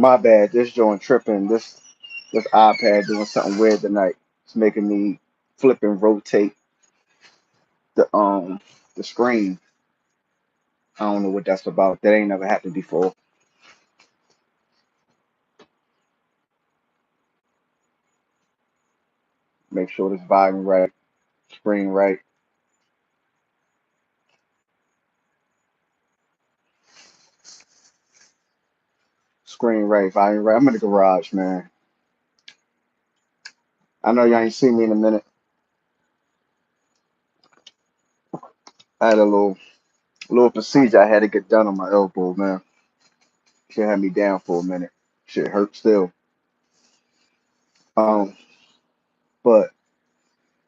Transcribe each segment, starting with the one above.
My bad. This joint tripping. This iPad doing something weird tonight. It's making me flip and rotate the screen. I don't know what that's about. That ain't never happened before. Make sure this volume right, screen right, screen right, volume right. I'm in the garage, man. I know y'all ain't seen me in a minute. I had a little procedure I had to get done on my elbow, man. Shit had me down for a minute. Shit hurt still. Um, but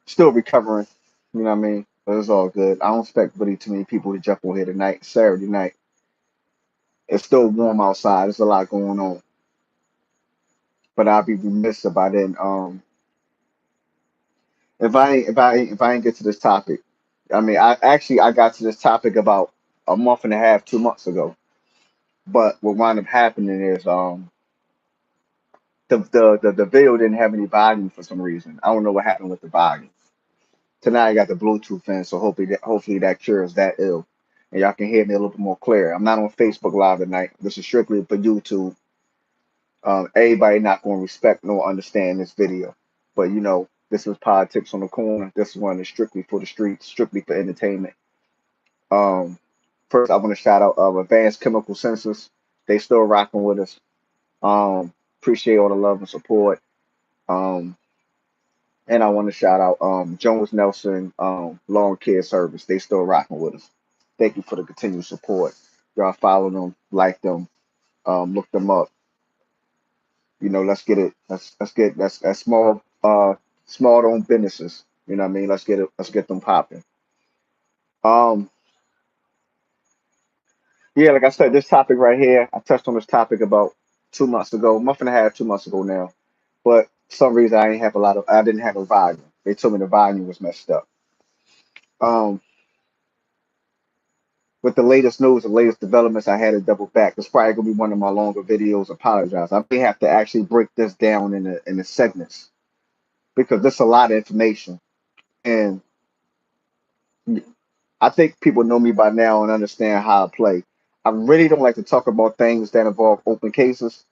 still recovering. You know what I mean? But it's all good. I don't expect really too many people to jump on here tonight, Saturday night. It's still warm outside. There's a lot going on. But I'll be remiss if I didn't if I ain't get to this topic. I mean, I got to this topic about a month and a half, 2 months ago. But what wound up happening is the video didn't have any volume for some reason. I don't know what happened with the volume. Tonight I got the Bluetooth in, so hopefully that cures that ill. And y'all can hear me a little bit more clear. I'm not on Facebook Live tonight. This is strictly for YouTube. Everybody not going to respect nor understand this video. But this is politics on the corner. This one is strictly for the streets, strictly for entertainment. Um, First, I want to shout out Advanced Chemical Senses. They still rocking with us. Appreciate all the love and support. Um, and I want to shout out Jones Nelson Lawn Care Service. They still rocking with us. Thank you for the continued support. Y'all follow them, like them, look them up. Let's get it. That's small owned businesses. You know what I mean? Let's get it. Let's get them popping. Um, yeah, like I said, this topic right here, I touched on this topic about 2 months ago, month and a half, 2 months ago now. But for some reason I didn't have a volume. They told me the volume was messed up. Um, with the latest news, the latest developments, I had to double back. It's probably gonna be one of my longer videos. Apologize. I may have to actually break this down in the segments because there's a lot of information, and I think people know me by now and understand how I play. I really don't like to talk about things that involve open cases.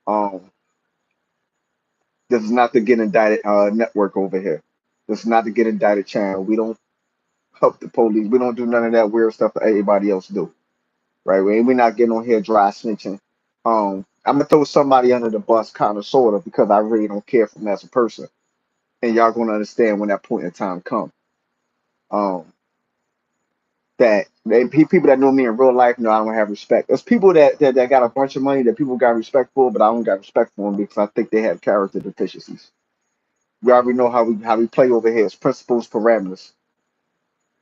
Um, this is not the Get Indicted network over here. This is not the Get Indicted channel. We don't help the police. We don't do none of that weird stuff that everybody else do. Right? We're not getting on here dry snitching. I'm gonna throw somebody under the bus, kind of, sort of, because I really don't care for them as a person, and y'all gonna understand when that point in time comes. Um, people that know me in real life know I don't have respect. There's people that got a bunch of money that people got respect for, but I don't got respect for them because I think they have character deficiencies. We already know how we play over here. It's principles, parameters,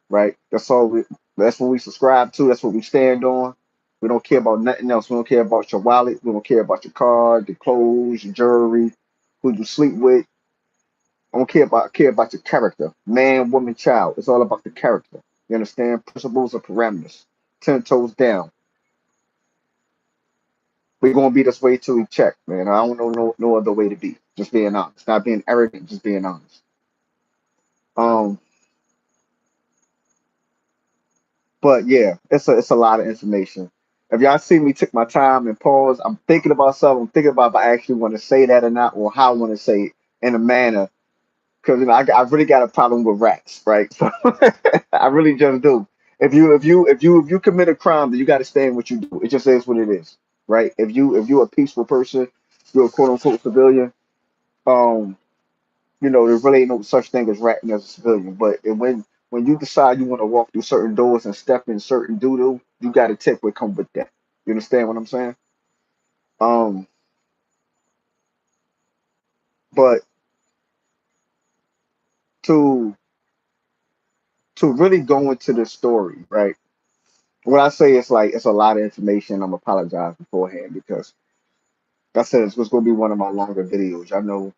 right? That's what we subscribe to. That's what we stand on. We don't care about nothing else. We don't care about your wallet. We don't care about your car, your clothes, your jewelry, who you sleep with. I don't care about your character, man, woman, child. It's all about the character. You understand? Principles and parameters. 10 toes down. We're gonna be this way till we check, man. I don't know no other way to be. Just being honest. Not being arrogant, just being honest. Um, but yeah, it's a lot of information. If y'all see me take my time and pause, I'm thinking about something. I'm thinking about if I actually want to say that or not, or how I want to say it in a manner. Because I really got a problem with rats, right? So I really just do. If you commit a crime, then you got to stand what you do. It just is what it is, right? If you're a peaceful person, you're a quote unquote civilian. Um, there really ain't no such thing as ratting as a civilian. But when you decide you want to walk through certain doors and step in certain doodle, you got to take what come with that. You understand what I'm saying? Um, but to to really go into the story, right? What I say is like it's a lot of information. I'm apologize beforehand because like I said it's going to be one of my longer videos. I know,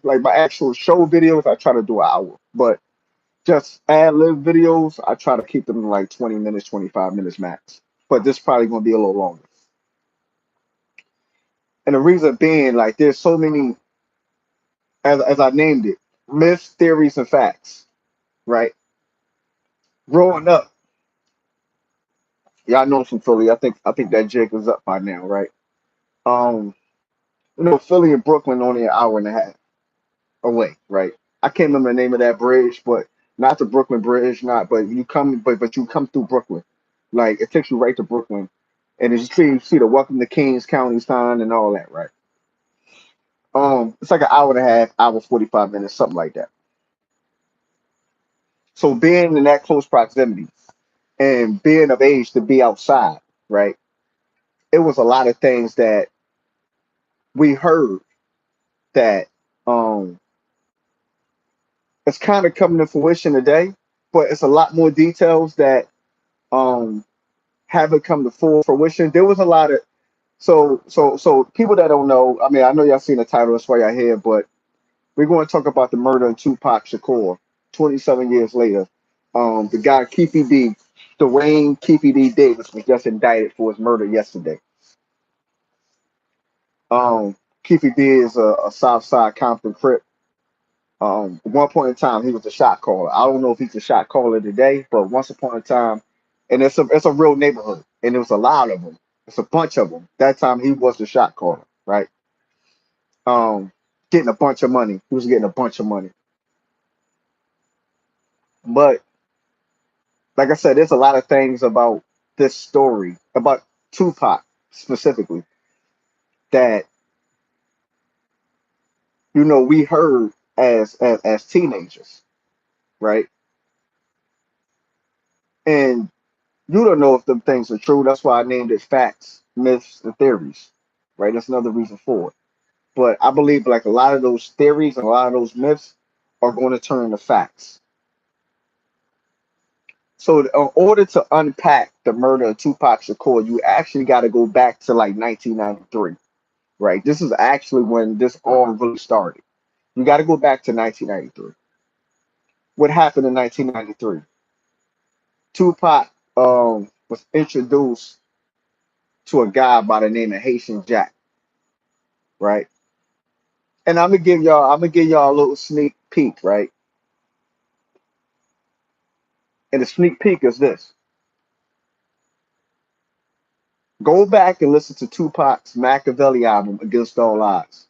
like my actual show videos, I try to do an hour, but just ad lib videos, I try to keep them to like 20 minutes, 25 minutes max. But this probably going to be a little longer. And the reason being, like, there's so many, as I named it, myths, theories, and facts, right? Growing up, y'all know I'm from Philly. I think that jig was up by now, right? Um, Philly and Brooklyn only an hour and a half away, right? I can't remember the name of that bridge, but not the Brooklyn Bridge, not. But you come through Brooklyn, like it takes you right to Brooklyn, and you see the Welcome to Kings County sign and all that, right? It's like an hour and a half, hour 45 minutes, something like that. So being in that close proximity and being of age to be outside, right? It was a lot of things that we heard that um it's kind of coming to fruition today, but it's a lot more details that um haven't come to full fruition. There was a lot of so people that don't know. I mean, I know y'all seen the title, that's why y'all here, but we're going to talk about the murder of Tupac Shakur, 27 years later. The guy Duane Keefe D. Davis was just indicted for his murder yesterday. Keefe D is a South Side Compton Crip. At one point in time, he was a shot caller. I don't know if he's a shot caller today, but once upon a time, and it's a real neighborhood, and there was a lot of them. It's a bunch of them. That time he was the shot caller, right? Um, Getting a bunch of money. He was getting a bunch of money. But like I said, there's a lot of things about this story, about Tupac specifically, that we heard as teenagers, right? And you don't know if them things are true. That's why I named it facts, myths, and theories, right? That's another reason for it. But I believe like a lot of those theories and a lot of those myths are going to turn into facts. So in order to unpack the murder of Tupac Shakur, you actually got to go back to like 1993, right? This is actually when this all really started. You got to go back to 1993. What happened in 1993? Tupac was introduced to a guy by the name of Haitian Jack, right? And I'm gonna give y'all a little sneak peek, right? And the sneak peek is this: go back and listen to Tupac's Machiavelli album, Against All Odds.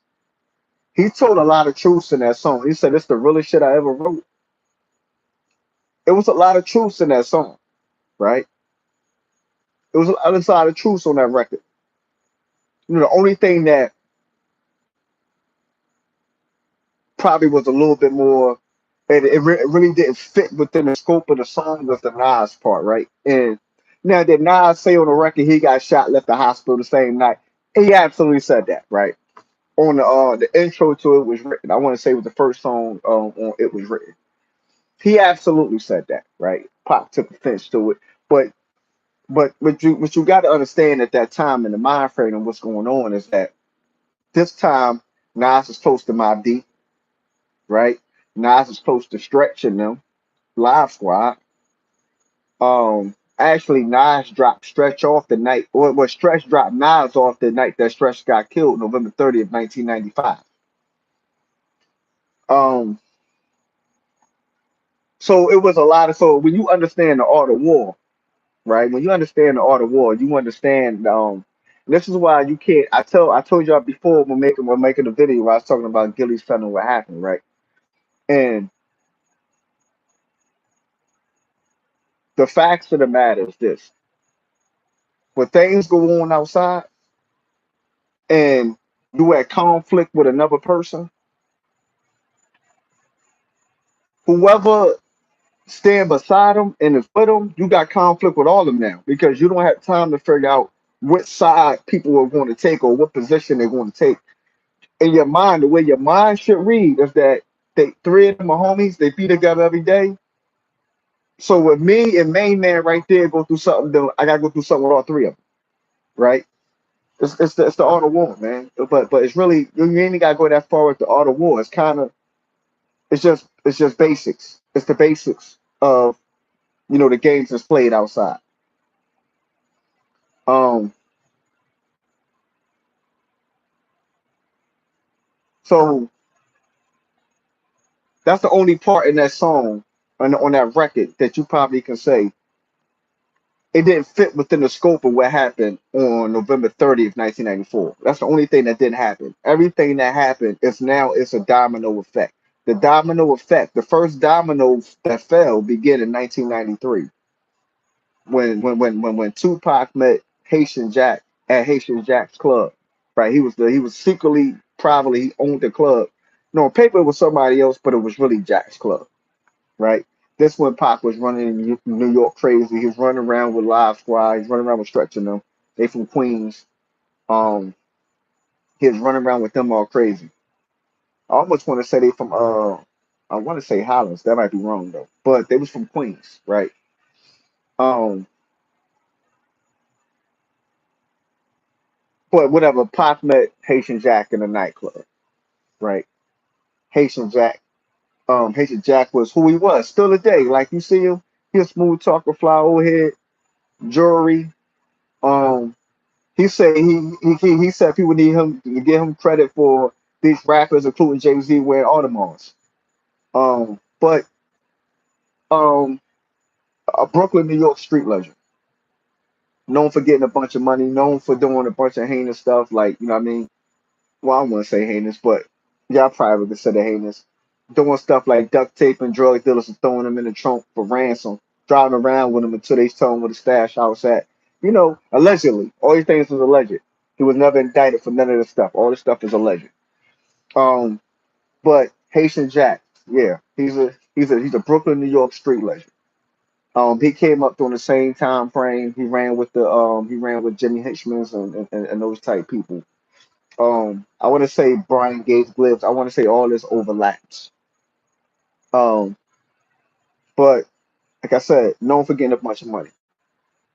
He told a lot of truths in that song. He said it's the realest shit I ever wrote. It was a lot of truths in that song, right? It was a lot of truths on that record. The only thing that probably was a little bit more, and it really didn't fit within the scope of the song was the Nas part, right? And now did Nas say on the record he got shot, left the hospital the same night? He absolutely said that, right? On the intro to It Was Written, I want to say it was the first song on It Was Written. He absolutely said that, right? Pop took offense to it, but what you got to understand at that time in the mind frame and what's going on is that this time Nas is close to Mobb Deep, right? Nas is close to Stretch and them, Live Squad. Actually, Nas dropped Stretch off the night, or Stretch dropped Nas off the night that Stretch got killed, November 30th, 1995. Um, so it was a lot of so when you understand the art of war, right? When you understand the art of war, you understand. This is why you can't. I told y'all before we're making a video where I was talking about Gilly's felon what happened, right? And the facts of the matter is this: when things go on outside and you at conflict with another person, whoever stand beside them and is with them, you got conflict with all of them now because you don't have time to figure out what side people are going to take or what position they're going to take. In your mind, the way your mind should read is that they three of them are homies, they be together every day. So with me and main man right there go through something, then I gotta go through something with all three of them, right? It's the art of war, man. But it's really you ain't gotta go that far with the art of war. It's just basics. It's the basics of the games that's played outside. Um, So that's the only part in that song on that record that you probably can say it didn't fit within the scope of what happened on November 30th, 1994. That's the only thing that didn't happen. Everything that happened is now it's a domino effect. The domino effect, the first domino that fell began in 1993 when Tupac met Haitian Jack at Haitian Jack's club. Right, he was secretly, privately, he owned the club. No, on paper it was somebody else, but it was really Jack's club. Right, this when Pac was running in New York crazy. He was running around with Live Squad. He's running around with stretching them. They from Queens. Um, he was running around with them all crazy. I almost want to say they from I want to say Hollands. That might be wrong though, but they was from Queens, right? Um, but whatever. Pac met Haitian Jack in a nightclub, right? Haitian Jack. Haitian Jack was who he was still today. Like you see him, he a smooth talker, fly old head, jewelry. Um, he said he said people need him to give him credit for these rappers, including Jay-Z, wearing Audemars. But um, a Brooklyn, New York street legend, known for getting a bunch of money, known for doing a bunch of heinous stuff, like you know what I mean. Well, I don't want to say heinous, but y'all probably consider heinous. Doing stuff like duct taping drug dealers and throwing them in the trunk for ransom, driving around with them until they tell him where the stash house at. You know, allegedly. All these things was alleged. He was never indicted for none of this stuff. All this stuff is alleged. Um, but Haitian Jack, yeah, he's a Brooklyn, New York street legend. He came up during the same time frame. He ran with Jimmy Hitchmans and those type people. I want to say Brian Gates Glibs. I want to say all this overlaps. Um, but like I said, known for getting a bunch of money.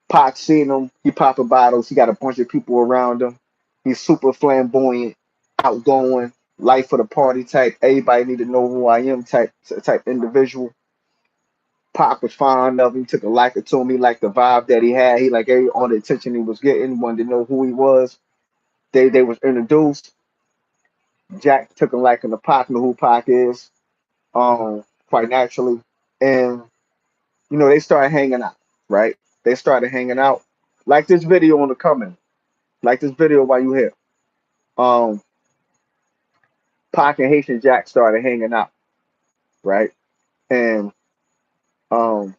Pac seen him. He popping bottles. He got a bunch of people around him. He's super flamboyant, outgoing, life of the party type. Everybody need to know who I am type individual. Pac was fond of him. He took a liking to him. He liked the vibe that he had. He like every all the attention he was getting. He wanted to know who he was. They was introduced. Jack took a liking to Pac, knew who Pac is, quite naturally. And they started hanging out, right? They started hanging out. Like this video on the coming. Like this video while you here. Um, Pac and Haitian Jack started hanging out, right? And um,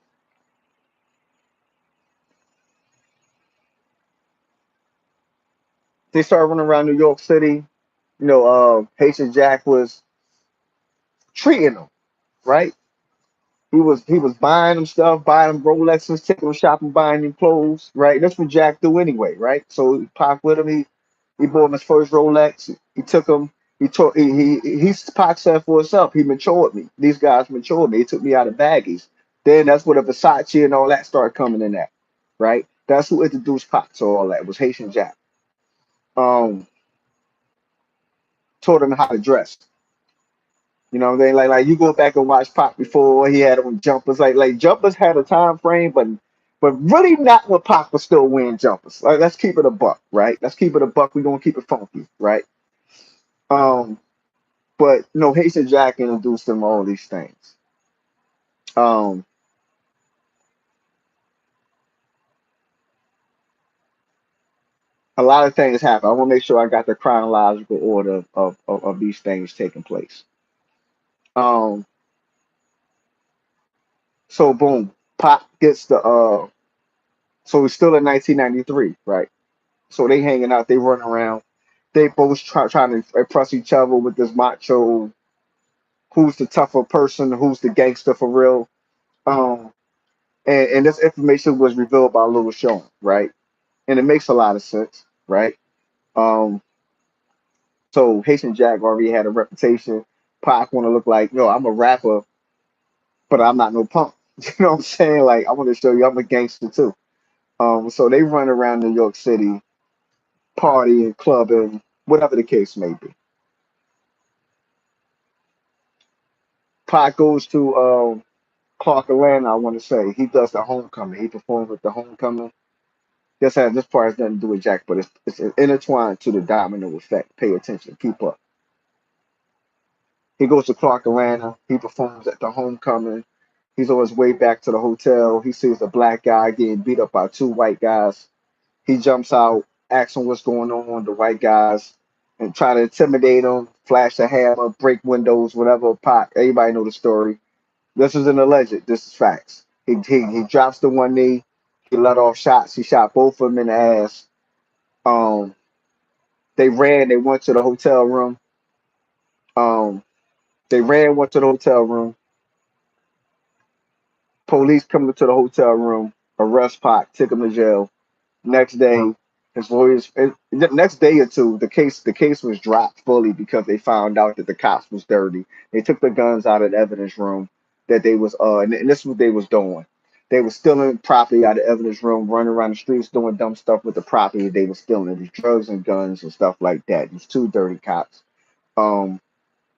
they started running around New York City. Haitian Jack was treating them, right? He was buying them stuff, buying them Rolexes, taking them shopping, buying them clothes, right? That's what Jack do anyway, right? So Pac with him, he bought him his first Rolex. He took him. He took he Pac said for himself. He matured me. These guys matured me. He took me out of baggies. Then that's where the Versace and all that started coming in at, right? That's who introduced Pac to all that was Haitian Jack. Um, Taught him how to dress. You know what I'm saying? Like you go back and watch Pop before he had on jumpers. Like jumpers had a time frame, but really not when Pop was still wearing jumpers. Like let's keep it a buck, right? Let's keep it a buck. We're gonna keep it funky, right? Um, but Haitian Jack introduced him all these things. Um, a lot of things happen. I want to make sure I got the chronological order of these things taking place. Um, so boom, Pop gets the so it's still in 1993, right? So they hanging out, they running around. They both trying to impress each other with this macho, who's the tougher person, who's the gangster for real. Um, and this information was revealed by Lil Sean, right? And it makes a lot of sense, right? Um, so Haitian Jack already had a reputation. Pac want to look like, I'm a rapper, but I'm not no punk. You know what I'm saying? Like, I want to show you I'm a gangster too. So they run around New York City, partying, clubbing, whatever the case may be. Pac goes to Clark Atlanta, I want to say. He does the homecoming. He performs with the homecoming. This part has nothing to do with Jack, but it's intertwined to the domino effect. Pay attention. Keep up. He goes to Clark Atlanta. He performs at the homecoming. He's on his way back to the hotel. He sees a black guy getting beat up by two white guys. He jumps out, asks him what's going on. The white guys and try to intimidate him, flash a hammer, break windows, whatever. Pop. Everybody know the story. This isn't alleged. This is facts. He drops the one knee. He let off shots. He shot both of them in the ass. Um, they ran. They went to the hotel room. Um, they ran. Went to the hotel room. Police come to the hotel room. Arrest Pac. Take him to jail. Next day, his lawyers. The next day or two, the case was dropped fully because they found out that the cops was dirty. They took the guns out of the evidence room. That they was and this is what they was doing. They was stealing property out of the evidence room, running around the streets doing dumb stuff with the property they was stealing. It was drugs and guns and stuff like that. These two dirty cops. Um,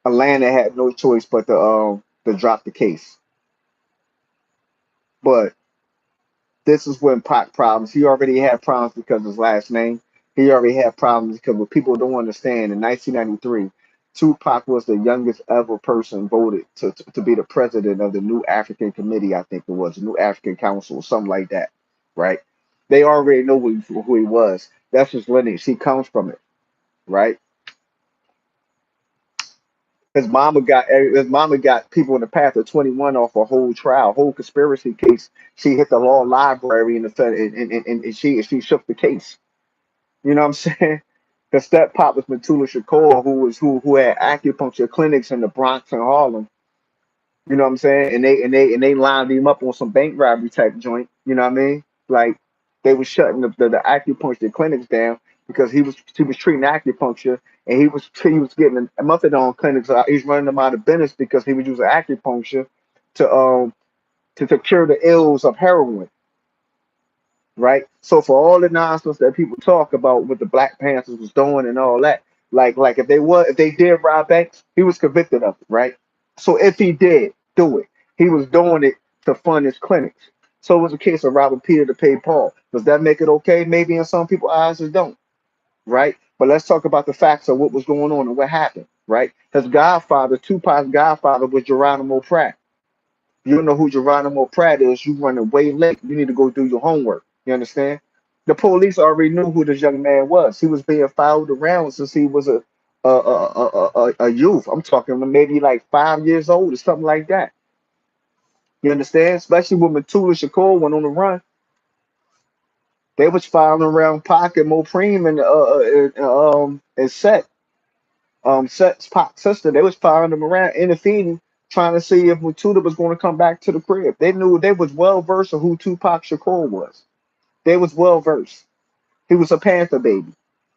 Atlanta had no choice but to drop the case. But this is when Pac problems. He already had problems because of his last name. He already had problems because what people don't understand in 1993, Tupac was the youngest ever person voted to be the president of the New African Committee, I think it was, the New African Council, or something like that, right? They already know who he was. That's his lineage. He comes from it, right? His mama got people in the path of 21 off a whole trial, whole conspiracy case. She hit the law library and she shook the case. You know what I'm saying? The step pop was Matula Shakur, who had acupuncture clinics in the Bronx and Harlem. You know what I'm saying? And they lined him up on some bank robbery type joint. You know what I mean? Like they was shutting the acupuncture clinics down because he was treating acupuncture and he was getting a methadone clinics. He's running them out of business because he was using acupuncture to to cure the ills of heroin, right? So for all the nonsense that people talk about what the Black Panthers was doing and all that, like if they did rob banks, he was convicted of it, right? So if he did do it, he was doing it to fund his clinics. So it was a case of robbing Peter to pay Paul. Does that make it okay? Maybe in some people's eyes it don't, right? But let's talk about the facts of what was going on and what happened, right? His godfather, Tupac's godfather, was Geronimo Pratt. You don't know who Geronimo Pratt is, you running way late. You need to go do your homework. You understand? The police already knew who this young man was. He was being followed around since he was a youth. I'm talking maybe like 5 years old or something like that. You understand? Especially when Matula Shakur went on the run. They was following around Pocket Mopreme and Set's Pop sister. They was following him around, interfering, trying to see if Matula was going to come back to the crib. They knew they was well versed of who Tupac Shakur was. They was well versed. He was a Panther baby,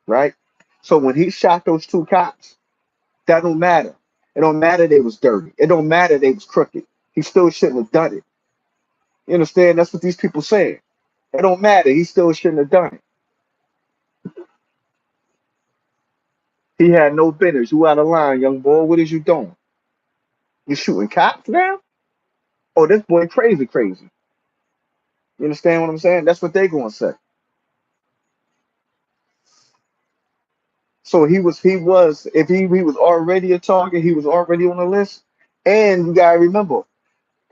right? So when he shot those two cops, that don't matter. It don't matter they was dirty. It don't matter they was crooked. He still shouldn't have done it. You understand? That's what these people saying. It don't matter. He still shouldn't have done it. He had no business. You out of line, young boy. What is you doing? You shooting cops now? Oh, this boy crazy, crazy. You understand what I'm saying? That's what they gonna say. So if he was already a target, he was already on the list. And you gotta remember,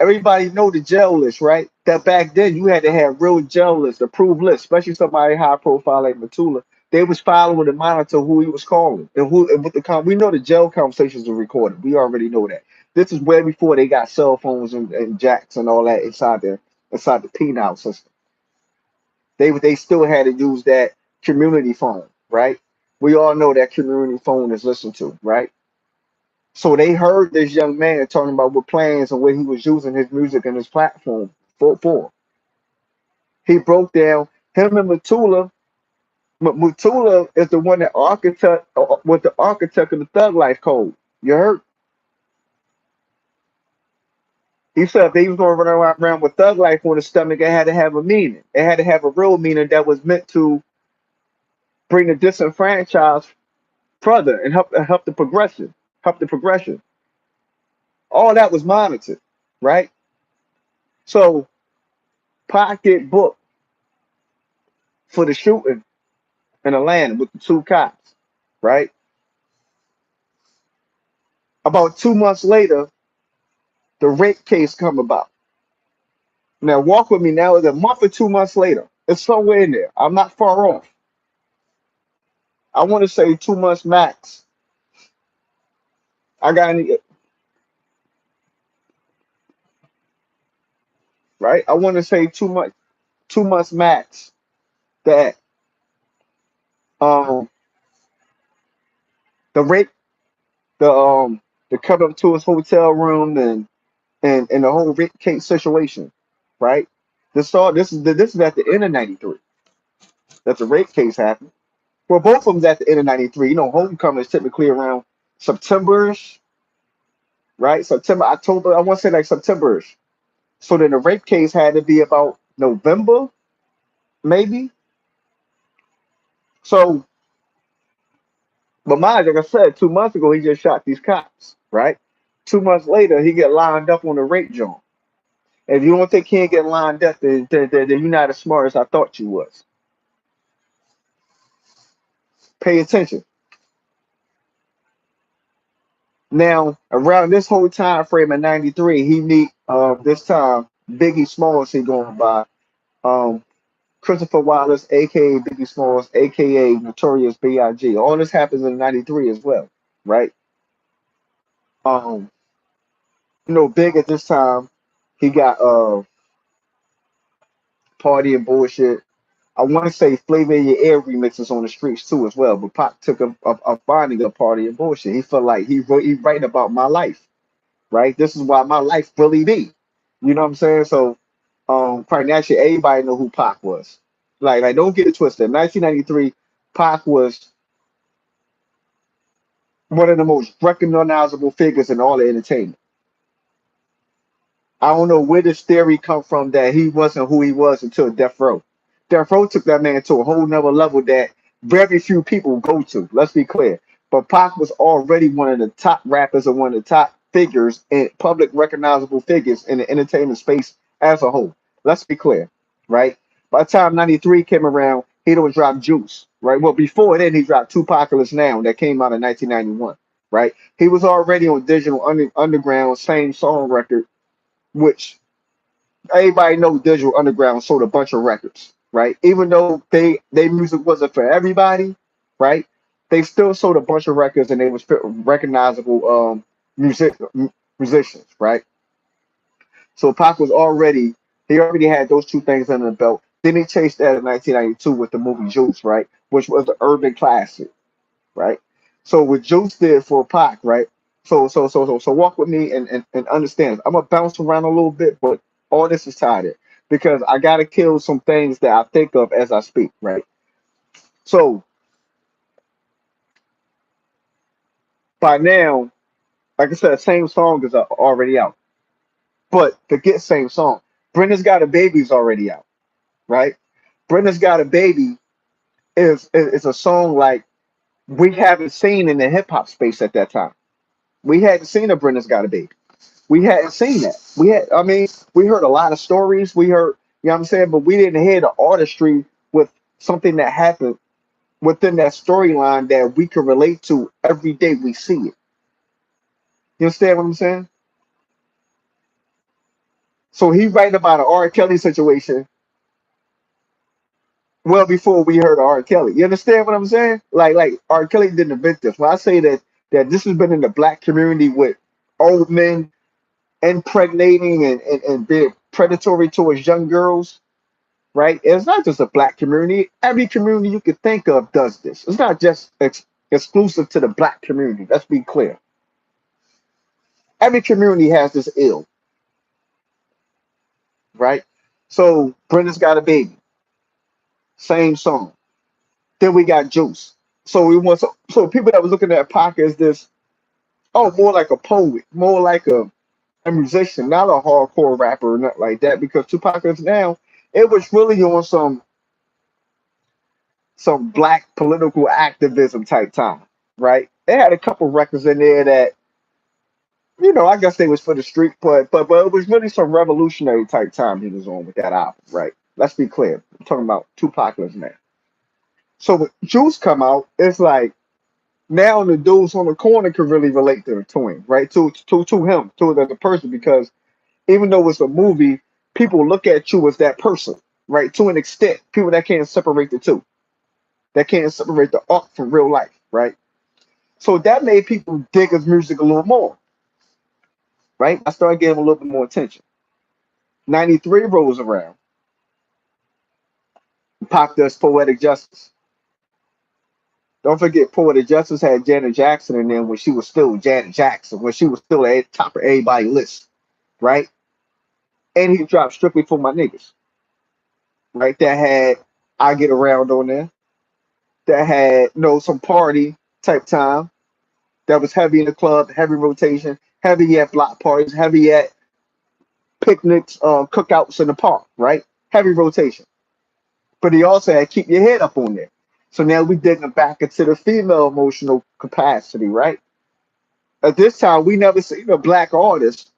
everybody know the jail list, right? That back then you had to have real jail lists, approved lists, especially somebody high profile like Matula. They was following to monitor who he was calling and what we know the jail conversations are recorded. We already know that. This is way before they got cell phones and jacks and all that inside the penal system. They still had to use that community phone, right? We all know that community phone is listened to, right? So they heard this young man talking about what plans and what he was using his music and his platform for. He broke down him and Matula. Matula is the one that was the architect of the Thug Life Code. You heard? He said if they was going to run around with Thug Life on the stomach, it had to have a meaning. It had to have a real meaning that was meant to bring the disenfranchised further and help the progression, help the progression. All that was monitored, right? So Pocket booked for the shooting in Atlanta with the two cops, right? About 2 months later, the rape case come about. Now walk with me now. It's a month or 2 months later. It's somewhere in there. I'm not far off. I want to say 2 months max. I got any right. I want to say 2 months, 2 months max. That um the rape, the coming up to his hotel room and the whole rape case situation, right? This is at the end of '93 that the rape case happened. Well, both of them at the end of '93. You know, homecoming is typically around September-ish, right? September, October. I want to say like September-ish. So then the rape case had to be about November, maybe. So, but mind, like I said, 2 months ago he just shot these cops, right? 2 months later he get lined up on the rape joint. If you don't think he ain't getting lined up, then you're not as smart as I thought you was. Pay attention. Now, around this whole time frame in '93, he meet this time Biggie Smalls. He going by um Christopher Wallace, aka Biggie Smalls, aka Notorious B.I.G. All this happens in '93 as well, right? Um, Big at this time, he got Party and Bullshit. I want to say Flavor in Your Air remixes on the streets too as well. But Pop took a finding of Party and Bullshit. He felt like he writing about my life, right? This is why my life really be. You know what I'm saying? So, quite naturally, everybody know who Pac was. Like, don't get it twisted. In 1993, Pac was one of the most recognizable figures in all of entertainment. I don't know where this theory come from that he wasn't who he was until Death Row. Death Row took that man to a whole nother level that very few people go to. Let's be clear. But Pac was already one of the top rappers and one of the top figures and public recognizable figures in the entertainment space as a whole. Let's be clear, right? By the time '93 came around, he don't drop Juice, right? Well, before then, he dropped Tupac Now that came out in 1991, right? He was already on Digital Underground, same song record, which everybody knows Digital Underground sold a bunch of records, right? Even though they music wasn't for everybody, right? They still sold a bunch of records and they was recognizable music musicians, right? So Pac was already he already had those two things under the belt. Then he chased that in 1992 with the movie Juice, right? Which was an urban classic, right? So what Juice did for Pac, right? So walk with me and understand. I'm gonna bounce around a little bit, but all this is tied in because I gotta kill some things that I think of as I speak, right? So by now, like I said, same song is already out, but forget same song. Brenda's Got a Baby's already out, right? Brenda's Got a Baby is a song like we haven't seen in the hip hop space at that time. We hadn't seen a Brenda's Got a Baby. We hadn't seen that. I mean, we heard a lot of stories. We heard, you know what I'm saying, but we didn't hear the artistry with something that happened within that storyline that we can relate to every day we see it. You understand what I'm saying? So he writing about an R. Kelly situation well before we heard of R. Kelly. You understand what I'm saying? Like R. Kelly didn't invent this. When I say that this has been in the black community with old men impregnating and being predatory towards young girls, right? It's not just a black community. Every community you could think of does this. It's not just exclusive to the black community. Let's be clear. Every community has this ill, right? So Brenda's Got a Baby, same song. Then we got Juice. So we want so people that were looking at Pac as this, more like a poet, more like a musician, not a hardcore rapper or nothing like that. Because Tupac is now, it was really on some black political activism type time, right? They had a couple records in there that, I guess they was for the street, but it was really some revolutionary type time he was on with that album, right? Let's be clear. I'm talking about Tupac Now. So when Juice come out, it's like Now the dudes on the corner can really relate to him, right? To him, to the person, because even though it's a movie, people look at you as that person, right? To an extent, people that can't separate the two, that can't separate the art from real life, right? So that made people dig his music a little more, right? I started giving him a little bit more attention. 93 rolls around, Pac does Poetic Justice. Don't forget, Poetic Justice had Janet Jackson in there when she was still Janet Jackson, when she was still at the top of everybody's list, right? And he dropped Strictly for My Niggas, right? That had I Get Around on there. That had, some party type time. That was heavy in the club, heavy rotation, heavy at block parties, heavy at picnics, cookouts in the park, right? Heavy rotation. But he also had Keep Your Head Up on there. So now we digging back into the female emotional capacity, right? At this time, we never seen a black artist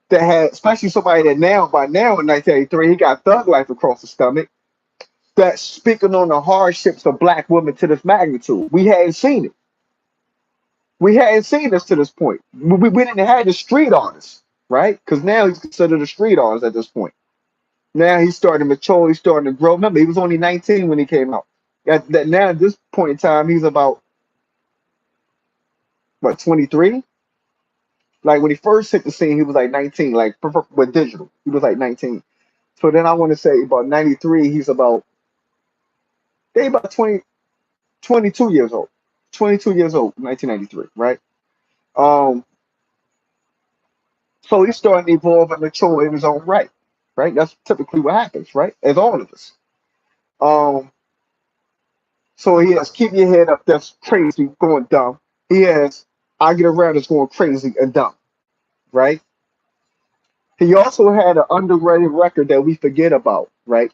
that had, especially somebody that now, by now in 1983, he got thug life across the stomach, that's speaking on the hardships of black women to this magnitude. We hadn't seen it. We hadn't seen this to this point. We didn't have the street artists, right? Because now he's considered a street artist at this point. Now he's starting to mature, he's starting to grow. Remember, he was only 19 when he came out. Now at this point in time, he's about, what, 23? Like when he first hit the scene, he was like 19, like with digital. He was like 19. So then I want to say about 93, he's about, they about 22 years old. 22 years old, 1993, right? Um, so he's starting to evolve and mature in his own right, right? That's typically what happens, right? As all of us. Um, so he has Keep Your Head Up, that's crazy, going dumb. He has I Get Around, that's going crazy and dumb, right? He also had an underrated record that we forget about, right?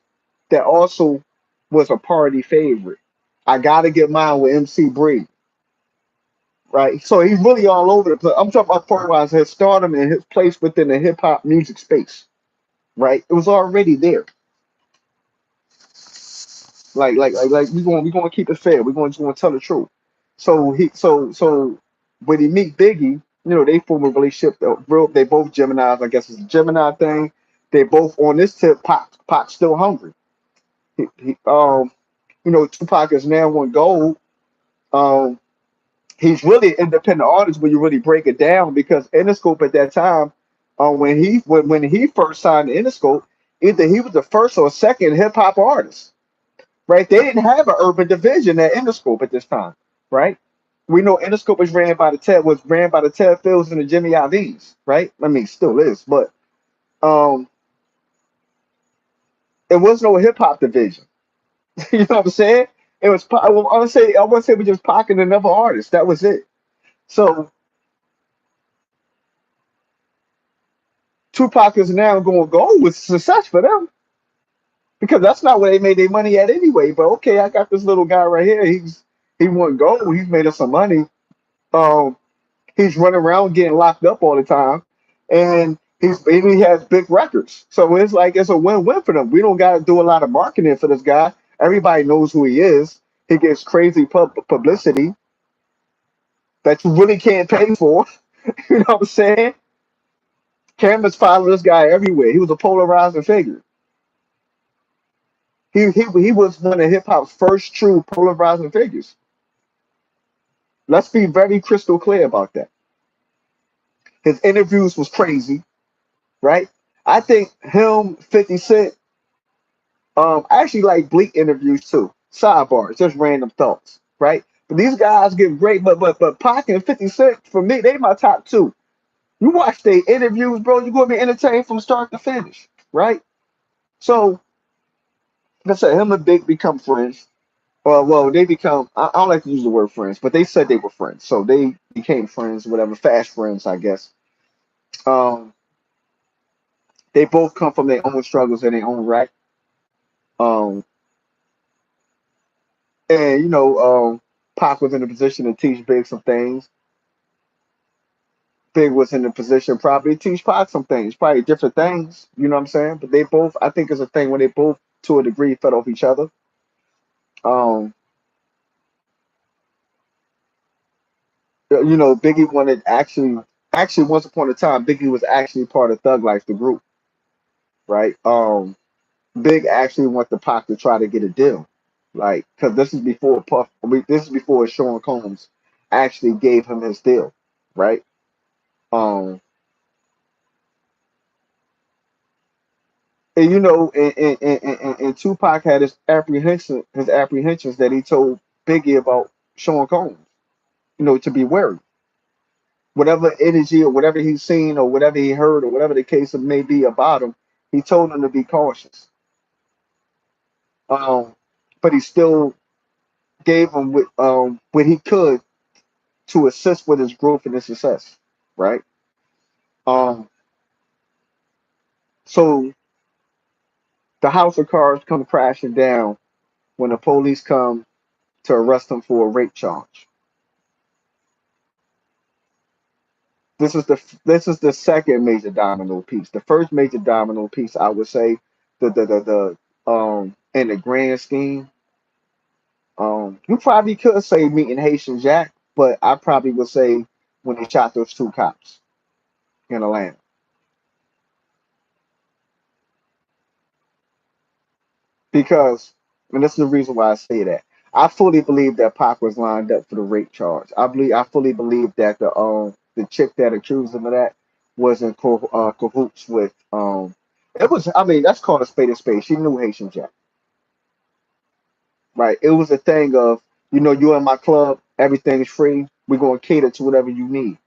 That also was a party favorite. I Gotta Get Mine with MC Breed, right? So he's really all over the place. I'm talking about part wise his stardom and his place within the hip hop music space, right? It was already there. Like we gonna keep it fair. We're gonna tell the truth. So when he meet Biggie, they form a relationship. They both Gemini's. I guess it's a Gemini thing. They both on this tip. Pac still hungry. Tupac is now on gold. Um, he's really an independent artist when you really break it down because Interscope at that time, when he first signed to Interscope, either he was the first or second hip hop artist, right? They didn't have an urban division at Interscope at this time, right? We know Interscope was ran by the Ted Fields and the Jimmy Iovies, right? I mean, still is, but um, it was no hip hop division. You know what I'm saying? It was. I want to say we just pocketed another artist. That was it. So Tupac is now going to go with success for them because that's not where they made their money at anyway. But okay, I got this little guy right here. He won gold. He's made us some money. Um, he's running around getting locked up all the time, and he has big records. So it's like it's a win-win for them. We don't got to do a lot of marketing for this guy. Everybody knows who he is. He gets crazy publicity that you really can't pay for. You know what I'm saying? Cameras follow this guy everywhere. He was a polarizing figure. He was one of hip hop's first true polarizing figures. Let's be very crystal clear about that. His interviews was crazy, right? I think him, 50 Cent, I actually like Bleak interviews too. Sidebar, just random thoughts, right? But these guys get great, but Pac and 50 Cent, for me, they my top two. You watch their interviews, bro, you're gonna be entertained from start to finish, right? So, like I said, him and Big become friends. Well, they become. I don't like to use the word friends, but they said they were friends, so they became friends, whatever, fast friends, I guess. Um, they both come from their own struggles in their own right. Um, and Pac was in a position to teach Big some things. Big was in a position probably to teach Pac some things, probably different things. You know what I'm saying? But they both, I think, it's a thing when they both, to a degree, fed off each other. Um, Biggie wanted actually once upon a time Biggie was actually part of Thug Life, the group, right? Big actually wanted the Pac to try to get a deal, like because this is before Puff. This is before Sean Combs actually gave him his deal, right? Um, and and Tupac had his apprehensions that he told Biggie about Sean Combs, to be wary. Whatever energy or whatever he's seen or whatever he heard or whatever the case may be about him, he told him to be cautious. Um, but he still gave him what he could to assist with his growth and his success, right? Um, so the house of cards come crashing down when the police come to arrest him for a rape charge. This is the second major domino piece. The first major domino piece, I would say, the in the grand scheme, you probably could say meeting Haitian Jack, but I probably would say when they shot those two cops in Atlanta. Because, and this is the reason why I say that. I fully believe that Pac was lined up for the rape charge. I fully believe that the chick that accused him of that was in cahoots with it was, I mean, that's called a spade a spade. She knew Haitian Jack, right? It was a thing of, you're in my club, everything's free. We're gonna cater to whatever you need,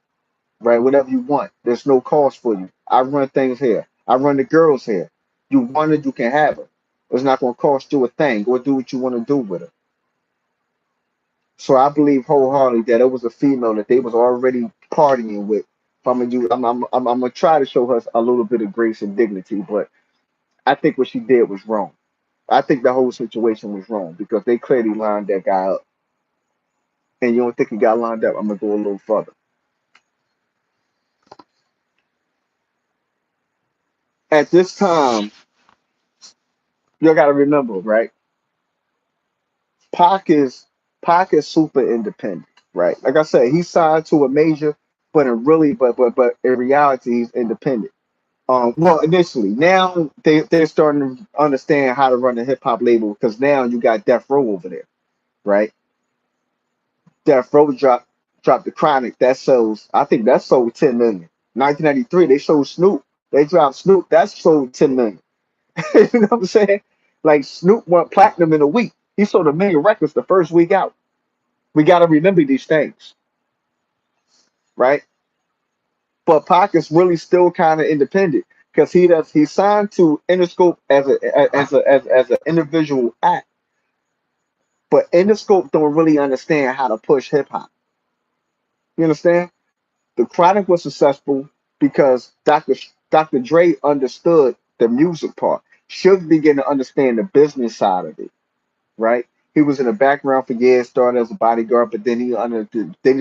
right? Whatever you want. There's no cost for you. I run things here. I run the girls here. You want it, you can have it. It's not gonna cost you a thing. Go do what you want to do with it. So I believe wholeheartedly that it was a female that they was already partying with. If I'm gonna do, I'm gonna try to show her a little bit of grace and dignity, but I think what she did was wrong. I think the whole situation was wrong because they clearly lined that guy up. And you don't think he got lined up? I'm gonna go a little further. At this time, you gotta remember, right? Pac is Pac is super independent, right? Like I said, he's signed to a major, but in really, but in reality, he's independent. Well, initially, now they're starting to understand how to run a hip hop label because now you got Death Row over there, right? Death Row dropped the Chronic that sells. I think that sold 10 million. 1993, they sold Snoop. They dropped Snoop. That sold 10 million. You know what I'm saying? Like Snoop went platinum in a week. He sold a million records the first week out. We got to remember these things, right? But Pac is really still kind of independent because he signed to Interscope as an individual act, but Interscope don't really understand how to push hip hop. You understand? The Chronic was successful because Dr. Dre understood the music part. Suge began to understand the business side of it, right? He was in the background for years, started as a bodyguard, but then he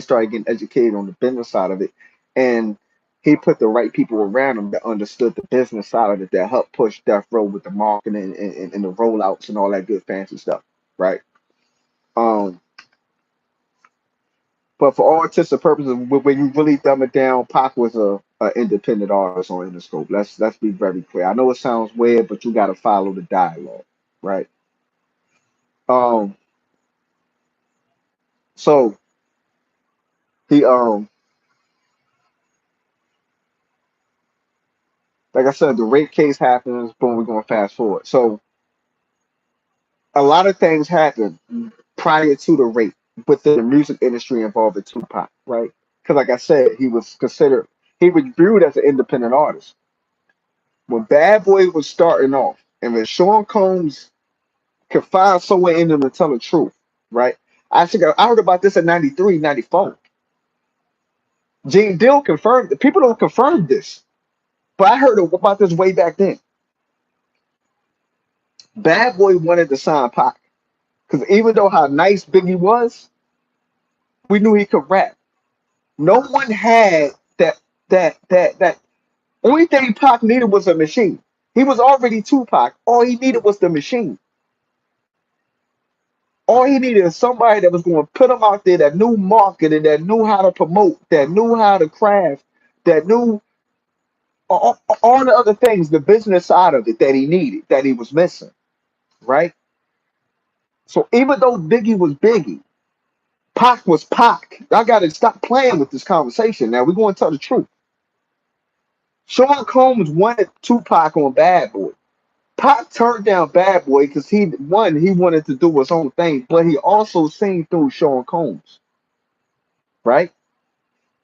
started getting educated on the business side of it, and he put the right people around him that understood the business side of it that helped push Death Row with the marketing and the rollouts and all that good fancy stuff, right? Um, but for all intents and purposes, when you really dumb it down, Pac was a independent artist on Interscope. Let's be very clear. I know it sounds weird, but you got to follow the dialogue, right? Um, so he like I said, the rape case happens. Boom, we're going to fast forward. So a lot of things happened prior to the rape within the music industry involving Tupac, right? Because like I said, he was viewed as an independent artist. When Bad Boy was starting off, and when Sean Combs could find someone in him to tell the truth, right? I heard about this in 93, 94. Gene Deal confirmed. People don't confirm this, but I heard about this way back then. Bad Boy wanted to sign Pac. Because even though how nice Biggie was, we knew he could rap. No one had that. Only thing Pac needed was a machine. He was already Tupac. All he needed was the machine. All he needed is somebody that was going to put him out there that knew marketing, that knew how to promote, that knew how to craft, that knew all the other things, the business side of it that he needed, that he was missing, right? So even though Biggie was Biggie, Pac was Pac. I got to stop playing with this conversation. Now we're going to tell the truth. Sean Combs wanted Tupac on Bad Boy. Pac turned down Bad Boy because he wanted to do his own thing, but he also seen through Sean Combs, right?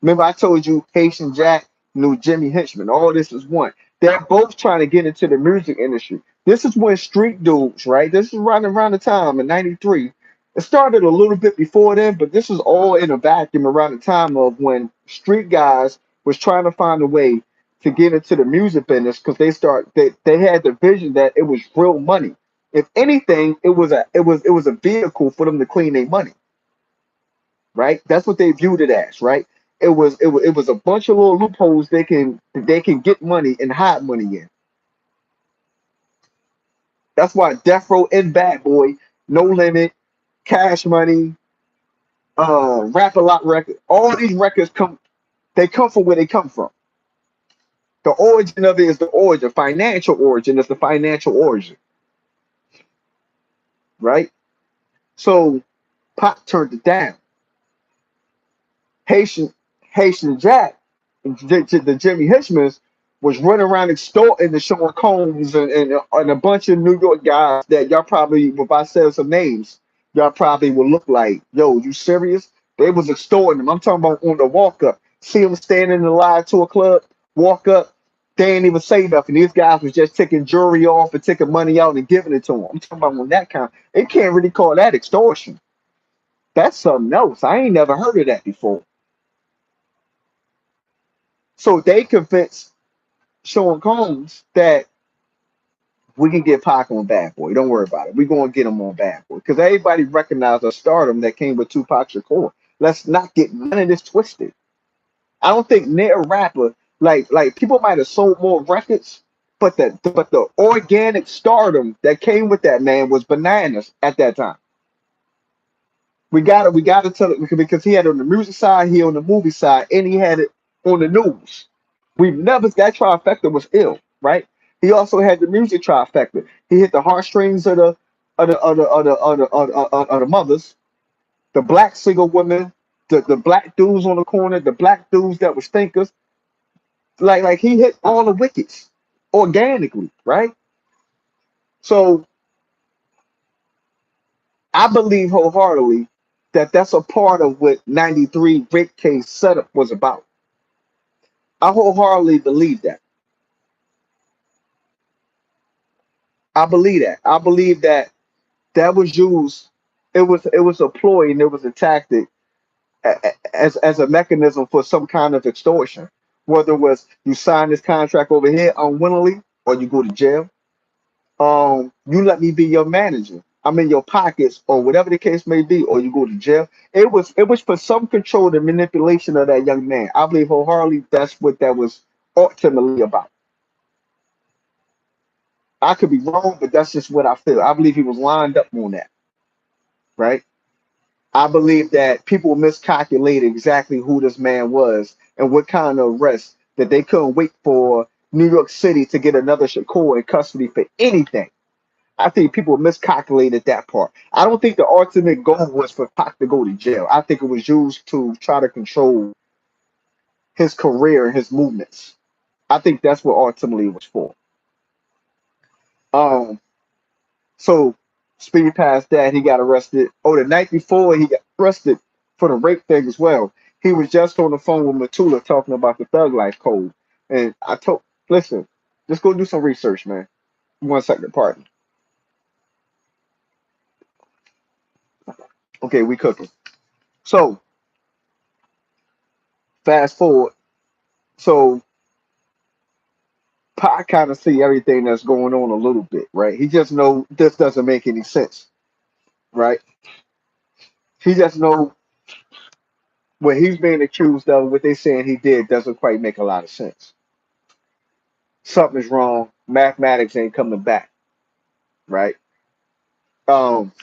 Remember, I told you Haitian Jack knew Jimmy Hinchman. All this is one. They're both trying to get into the music industry. This is when street dudes, right? This is right around the time in '93. It started a little bit before then, but this is all in a vacuum around the time of when street guys was trying to find a way to get into the music business because they had the vision that it was real money. If anything, it was a vehicle for them to clean their money, right? That's what they viewed it as, right? It was a bunch of little loopholes they can get money and hide money in. That's why Death Row and Bad Boy, No Limit, Cash Money, Rap a Lot record, all these records come from where they come from. The origin of it is the origin, financial origin is the financial origin, right? So Pop turned it down. Haitian Haitian Jack, the Jimmy Hitchmans, was running around extorting the Sean Combs and a bunch of New York guys that y'all probably, if I said some names, y'all probably would look like, yo, you serious? They was extorting them. I'm talking about on the walk up. See them standing in the line to a club, walk up, they ain't even say nothing. These guys was just taking jewelry off and taking money out and giving it to them. I'm talking about on that kind. They can't really call that extortion. That's something else. I ain't never heard of that before. So they convinced Sean Combs that we can get Pac on Bad Boy. Don't worry about it. We're going to get him on Bad Boy because everybody recognized the stardom that came with Tupac Shakur. Let's not get none of this twisted. I don't think near a rapper like people might have sold more records, but the organic stardom that came with that man was bananas at that time. We got to tell it because he had it on the music side, he on the movie side, and he had it on the news. We've never that trifecta was ill, right? He also had the music trifecta. He hit the heartstrings of the mothers, the black single women, the black dudes on the corner, the black dudes that was thinkers. Like he hit all the wickets organically, right? So I believe wholeheartedly that that's a part of what '93 Rick Case setup was about. I wholeheartedly believe that. I believe that. I believe that that was used. It was a ploy and it was a tactic as a mechanism for some kind of extortion. Whether it was you sign this contract over here unwillingly or you go to jail. You let me be your manager. I'm in your pockets or whatever the case may be, or you go to jail. It was for some control and manipulation of that young man. I believe wholeheartedly that's what that was ultimately about. I could be wrong, but that's just what I feel. I believe he was lined up on that, right? I believe that people miscalculated exactly who this man was and what kind of arrest that they couldn't wait for New York City to get another Shakur in custody for anything. I think people miscalculated that part. I don't think the ultimate goal was for Pac to go to jail. I think it was used to try to control his career and his movements. I think that's what ultimately it was for. Um, So speed past that, he got arrested. Oh, the night before he got arrested for the rape thing as well. He was just on the phone with Matula talking about the Thug Life Code. And I told, listen, just go do some research, man. 1 second, pardon. Okay, we cooking. So fast forward. So I kind of see everything that's going on a little bit, right? He just know this doesn't make any sense, right? He just know what he's being accused of, what they saying he did doesn't quite make a lot of sense. Something's wrong. Mathematics ain't coming back, right? Um,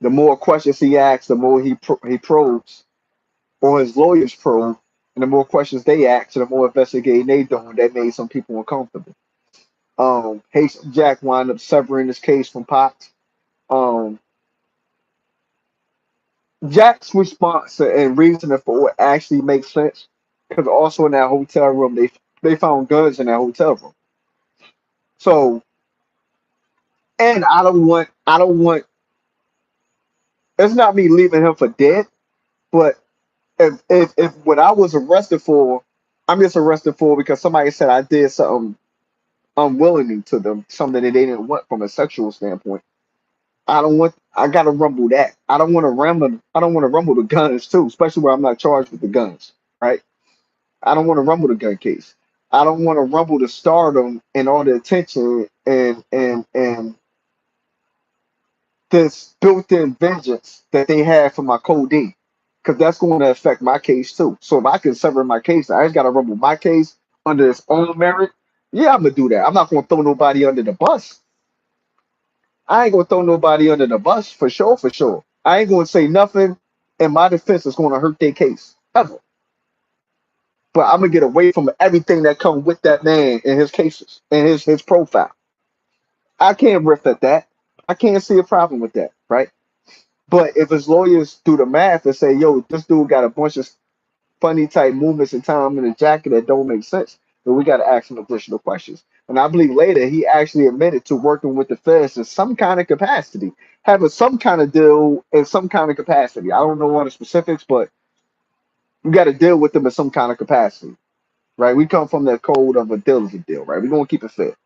The more questions he asks, the more he probes, or his lawyers probe, and the more questions they ask, and the more investigating they doing, that made some people uncomfortable. Hayes Jack wound up severing his case from Potts. Um, Jack's response and reasoning for it actually makes sense because also in that hotel room they found guns in that hotel room. So and I don't want it's not me leaving him for dead, but if what I was arrested for, I'm just arrested for because somebody said I did something unwillingly to them, something that they didn't want from a sexual standpoint. I gotta rumble that. I don't want to rumble the guns too, especially where I'm not charged with the guns, right? I don't want to rumble the gun case. I don't want to rumble the stardom and all the attention and this built-in vengeance that they have for my codeine, because that's going to affect my case too. So if I can sever my case, I just got to rumble my case under its own merit. Yeah, I'm gonna do that. I'm not gonna throw nobody under the bus. I ain't gonna throw nobody under the bus for sure, for sure. I ain't gonna say nothing in my defense that's gonna hurt their case ever. But I'm gonna get away from everything that comes with that man and his cases and his profile. I can't riff at that. I can't see a problem with that, right? But if his lawyers do the math and say, "Yo, this dude got a bunch of funny type movements and time in the jacket that don't make sense," then we got to ask him additional questions. And I believe later he actually admitted to working with the feds in some kind of capacity, having some kind of deal in some kind of capacity. I don't know all the specifics, but we got to deal with them in some kind of capacity, right? We come from the code of a deal is a deal, right? We're gonna keep it fair.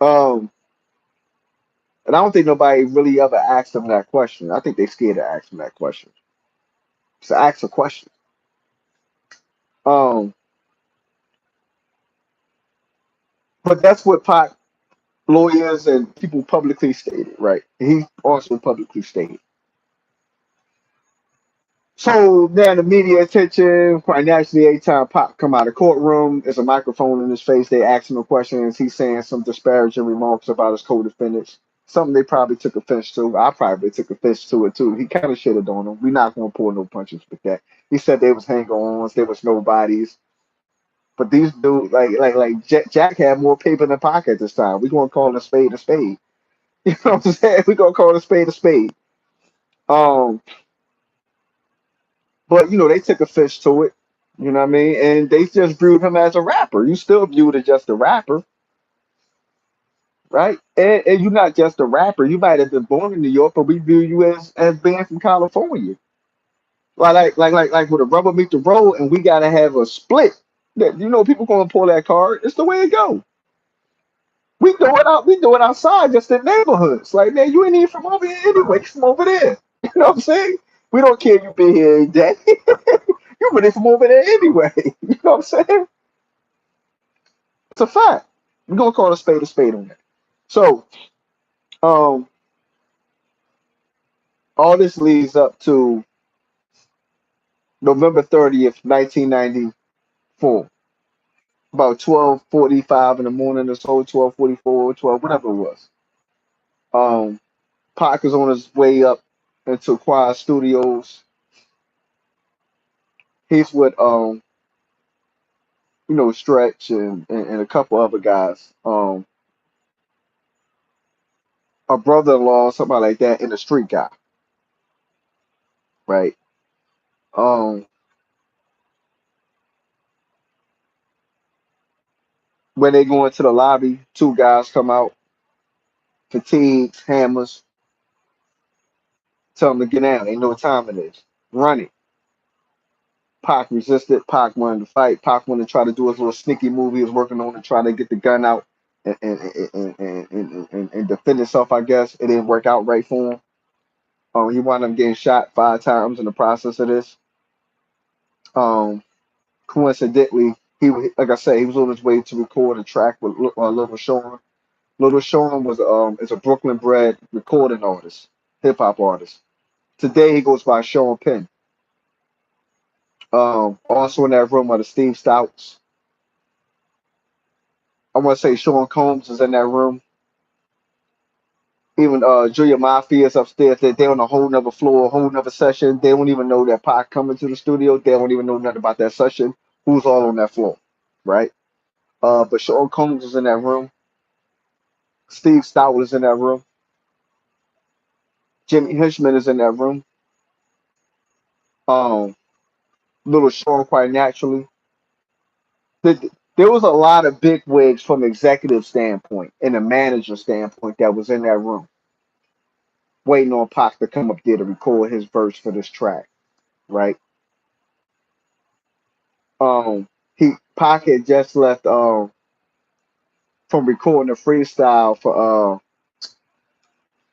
Um, and I don't think nobody really ever asked him that question. I think they scared to ask him that question. So ask a question. Um, but that's what Pac lawyers and people publicly stated, right? He also publicly stated. So now the media attention, quite naturally, every time Pop come out of courtroom, there's a microphone in his face. They ask him questions. He's saying some disparaging remarks about his co-defendants. Something they probably took offense to. I probably took offense to it too. He kind of shitted on them. We're not gonna pull no punches with that. He said they was hang-ons, there was nobodies. But these dudes, Jack had more paper in the pocket this time. We're gonna call a spade a spade. You know what I'm saying? We're gonna call a spade a spade. Um, but they took offense to it. You know what I mean? And they just viewed him as a rapper. You still viewed as just a rapper, right? And you're not just a rapper. You might have been born in New York, but we view you as being from California. Like with a rubber meet the road, and we gotta have a split. That people gonna pull that card. It's the way it go. We do it out. We do it outside, just in neighborhoods. Like, man, you ain't even from over here anyway. You from over there. You know what I'm saying? We don't care you be here every day. You're really from over there anyway. You know what I'm saying? It's a fact. We're gonna call a spade on that. So, um, all this leads up to November 30th, 1994. About 12:45 in the morning or so, 12:44, 12, whatever it was. Um, Pac is on his way up into Quiet Studios. He's with Stretch and a couple other guys. A brother-in-law, somebody like that, and a street guy, right? Um, when they go into the lobby, two guys come out, fatigues, hammers, tell them to get down. They know what time it is. Run it. Pac resisted. Pac wanted to fight. Pac wanted to try to do his little sneaky move he was working on to try to get the gun out and defend himself, I guess. It didn't work out right for him. He wound up getting shot 5 times in the process of this. Coincidentally, like I said, he was on his way to record a track with Little Sean. Little Sean is a Brooklyn bred recording artist, hip hop artist. Today he goes by Sean Penn. Also in that room are the Steve Stouts. I want to say Sean Combs is in that room. Even Junior Mafia is upstairs. They're on a whole nother floor, a whole nother session. They don't even know that Pac coming to the studio. They don't even know nothing about that session. Who's all on that floor, right? But Sean Combs is in that room. Steve Stout was in that room. Jimmy Hinchman is in that room. Um, Little Sean, quite naturally. There was a lot of big wigs from executive standpoint and a manager standpoint that was in that room, waiting on Pac to come up there to record his verse for this track, right? He Pac had just left from recording a freestyle for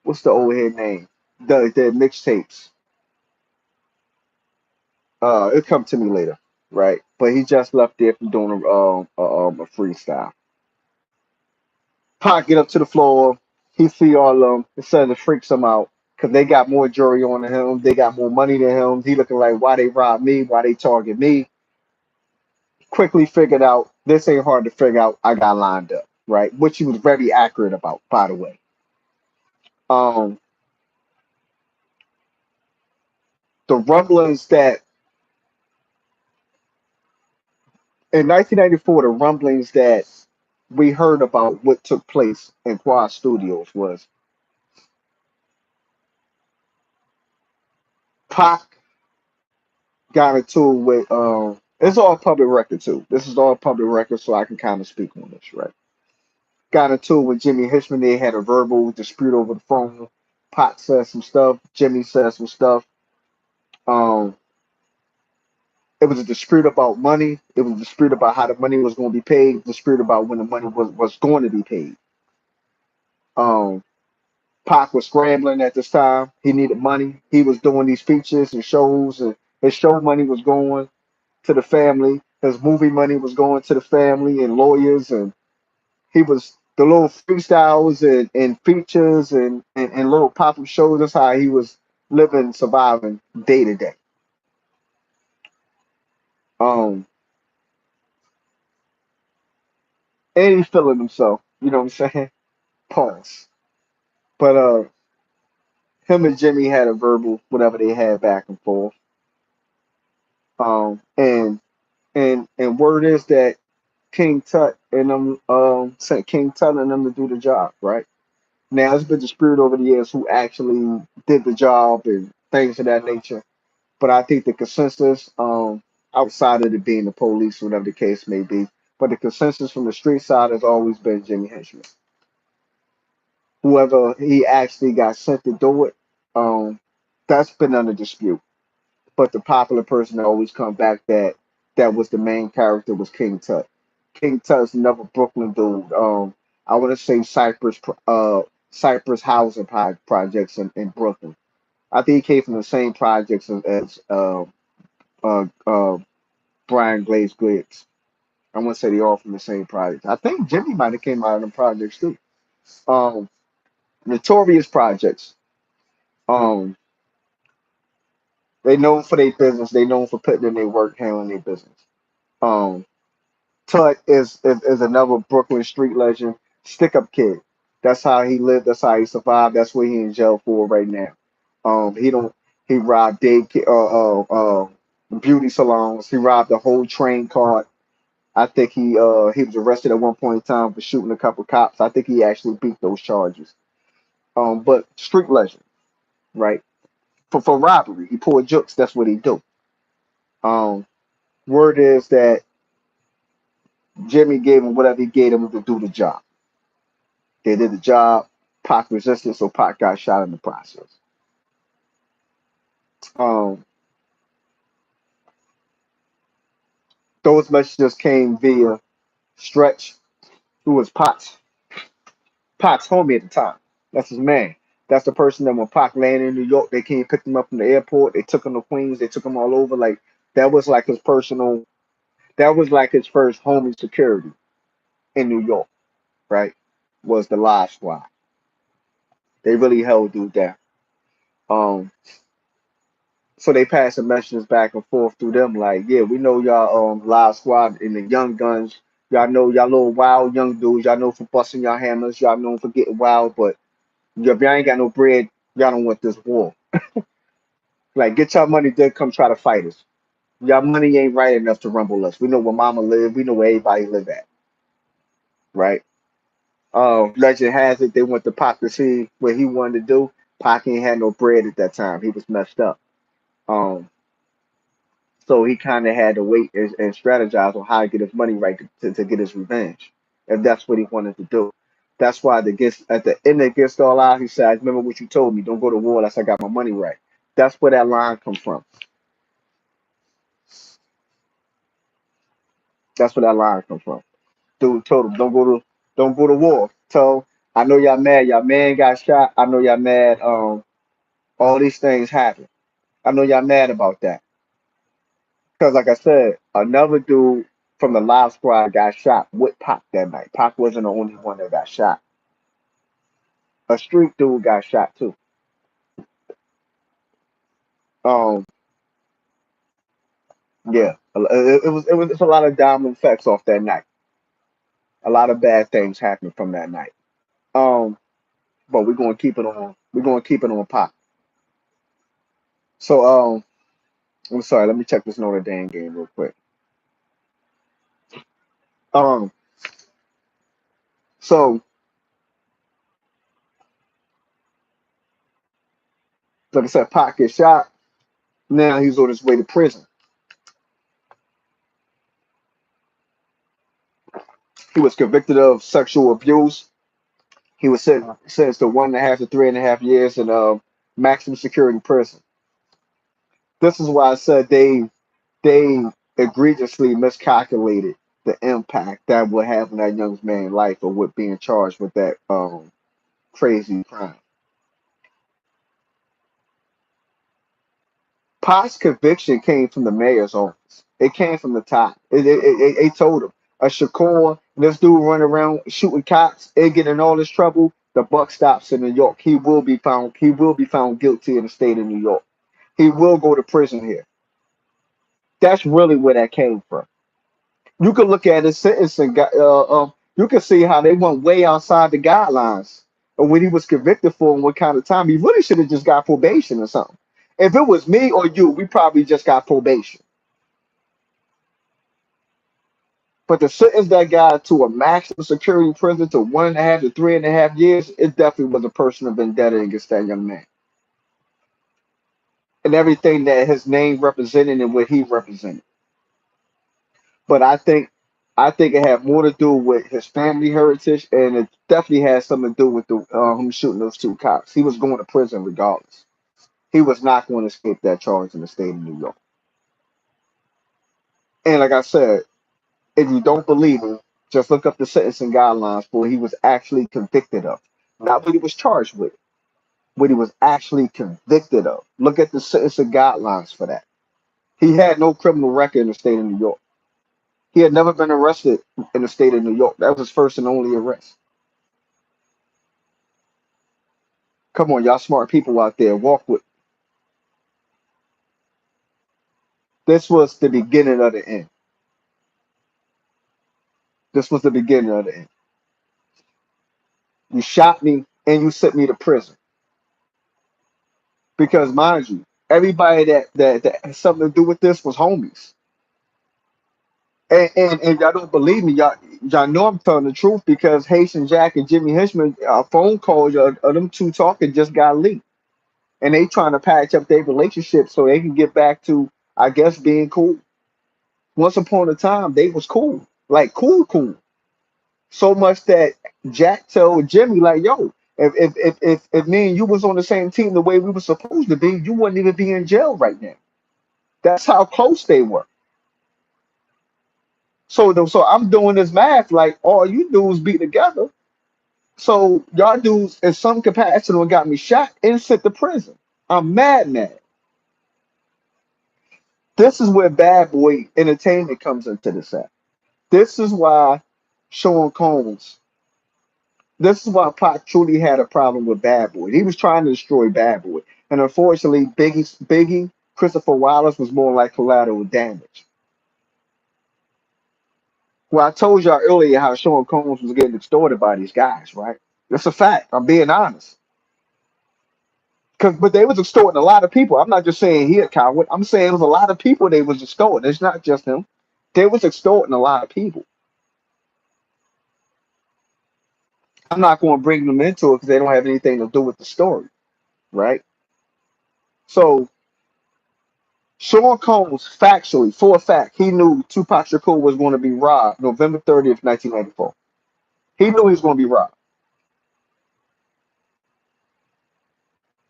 what's the old head name? The mixtapes. It'll come to me later, right? But he just left there from doing a freestyle. Pac get up to the floor. He see all of them. It suddenly freaks him out because they got more jury on him. They got more money than him. He looking like, why they rob me? Why they target me? Quickly figured out this ain't hard to figure out. I got lined up, right? Which he was very accurate about, by the way. Um, the rumblings that in 1994, the rumblings that we heard about what took place in Quad Studios was Pac got into it with it's all public record too. This is all public record, so I can kind of speak on this, right? Got into it with Jimmy Hitchman. They had a verbal dispute over the phone. Pac said some stuff. Jimmy said some stuff. Um, it was a dispute about money. It was a dispute about how the money was going to be paid. A dispute about when the money was going to be paid. Um, Pac was scrambling at this time. He needed money. He was doing these features and shows, and his show money was going to the family. His movie money was going to the family and lawyers, and he was the little freestyles and features and little pop up shows. That's how he was living, surviving day to day. Um, and he's feeling himself. You know what I'm saying? Pause. But him and Jimmy had a verbal, whatever they had back and forth. And word is that King Tut and them sent King Tut and them to do the job, right? Now it's been disputed over the years who actually did the job and things of that nature. But I think the consensus, outside of it being the police, whatever the case may be, but the consensus from the street side has always been Jimmy Henchman. Whoever he actually got sent to do it, um, that's been under dispute. But the popular person that always come back that was the main character was King Tut. King Tut's another Brooklyn dude. I want to say Cypress housing projects in Brooklyn. I think he came from the same projects as uh, uh, Brian Glaze Griggs. I want to say they all from the same project. I think Jimmy might have came out of them projects too. Um, Notorious projects. Um, they known for their business. They known for putting in their work, handling their business. Um, Tut is another Brooklyn street legend, stick up kid. That's how he lived. That's how he survived. That's what he in jail for right now. He don't he robbed beauty salons. He robbed a whole train car. I think he was arrested at one point in time for shooting a couple cops. I think he actually beat those charges. But street legend, right? For robbery, he pulled jokes. That's what he do. Um, Word is that Jimmy gave him whatever he gave him to do the job. They did the job. Pac resisted, so Pac got shot in the process. Um, those messages came via Stretch, who was Pac's homie at the time. That's his man. That's the person that when Pac landed in New York, they came and picked him up from the airport. They took him to Queens. They took him all over. Like that was like his personal. That was like his first homie security in New York. Right? Was the Live Squad. They really held dude down. Um, So they passing messages back and forth through them, like, yeah, we know y'all live squad and the young guns. Y'all know y'all little wild young dudes. Y'all know for busting y'all hammers. Y'all known for getting wild, but If y'all ain't got no bread, y'all don't want this war. Like, get y'all money, then come try to fight us. Y'all money ain't right enough to rumble us. We know where Mama live. We know where everybody live at, right? Legend has it they went to Pac to see what he wanted to do. Pac ain't had no bread at that time. He was messed up. Um, so he kind of had to wait and strategize on how to get his money right to get his revenge, if that's what he wanted to do. That's why at the end against all odds, he said, "I remember what you told me. Don't go to war unless I got my money right." That's where that line comes from. That's where that line comes from. Dude told him, don't go to war. So I know y'all mad. Y'all man got shot. I know y'all mad. All these things happen. I know y'all mad about that. Because like I said, another dude from the Live Squad got shot with Pac that night. Pac wasn't the only one that got shot. A street dude got shot too. Um, yeah, it's a lot of domino effects off that night. A lot of bad things happened from that night. Um, but we're gonna keep it on. We're gonna keep it on Pac. So I'm sorry. Let me check this Notre Dame game real quick. Um, so like I said, Pac gets shot. Now he's on his way to prison. He was convicted of sexual abuse. He was sentenced to 1.5 to 3.5 years in maximum security prison. This is why I said they egregiously miscalculated the impact that would have on that young man's life or with being charged with that crazy crime. Potts' conviction came from the mayor's office. It came from the top. It told him a Shakur, this dude running around shooting cops, and getting in all this trouble. The buck stops in New York. He will be found. He will be found guilty in the state of New York. He will go to prison here. That's really where that came from. You could look at his sentencing. You can see how they went way outside the guidelines of what he was convicted for and what kind of time. He really should have just got probation or something. If it was me or you, we probably just got probation. But to sentence that guy to a maximum security prison to 1.5 to 3.5 years, it definitely was a personal vendetta against that young man and everything that his name represented and what he represented. But I think it had more to do with his family heritage, and it definitely had something to do with the him shooting those two cops. He was going to prison regardless. He was not going to escape that charge in the state of New York. And like I said, if you don't believe me, just look up the sentencing guidelines for what he was actually convicted of, not what he was charged with, what he was actually convicted of. Look at the sentencing guidelines for that. He had no criminal record in the state of New York. He had never been arrested in the state of New York. That was his first and only arrest. Come on, y'all smart people out there, walk with. This was the beginning of the end. This was the beginning of the end. You shot me and you sent me to prison. Because mind you, everybody that had something to do with this was homies. And y'all don't believe me, y'all know I'm telling the truth because Haitian Jack and Jimmy Hinchman phone calls of them two talking just got leaked. And they trying to patch up their relationship so they can get back to, I guess, being cool. Once upon a time, they was cool. Like cool. So much that Jack told Jimmy, like, yo, if me and you was on the same team the way we were supposed to be, you wouldn't even be in jail right now. That's how close they were. So I'm doing this math, like all you dudes be together. So y'all dudes in some capacity got me shot and sent to prison. I'm mad. This is where bad boy entertainment comes into this at. This is why Sean Combs This is why Pac truly had a problem with Bad Boy. He was trying to destroy Bad Boy, and unfortunately, Biggie, Christopher Wallace was more like collateral damage. Well, I told y'all earlier how Sean Combs was getting extorted by these guys, right? That's a fact. I'm being honest. But they was extorting a lot of people. I'm not just saying he a coward. I'm saying it was a lot of people they was extorting. It's not just him. They was extorting a lot of people. I'm not going to bring them into it because they don't have anything to do with the story, right? So Sean Combs, factually, for a fact, he knew Tupac Shakur was going to be robbed November 30th, 1994. He knew he was going to be robbed.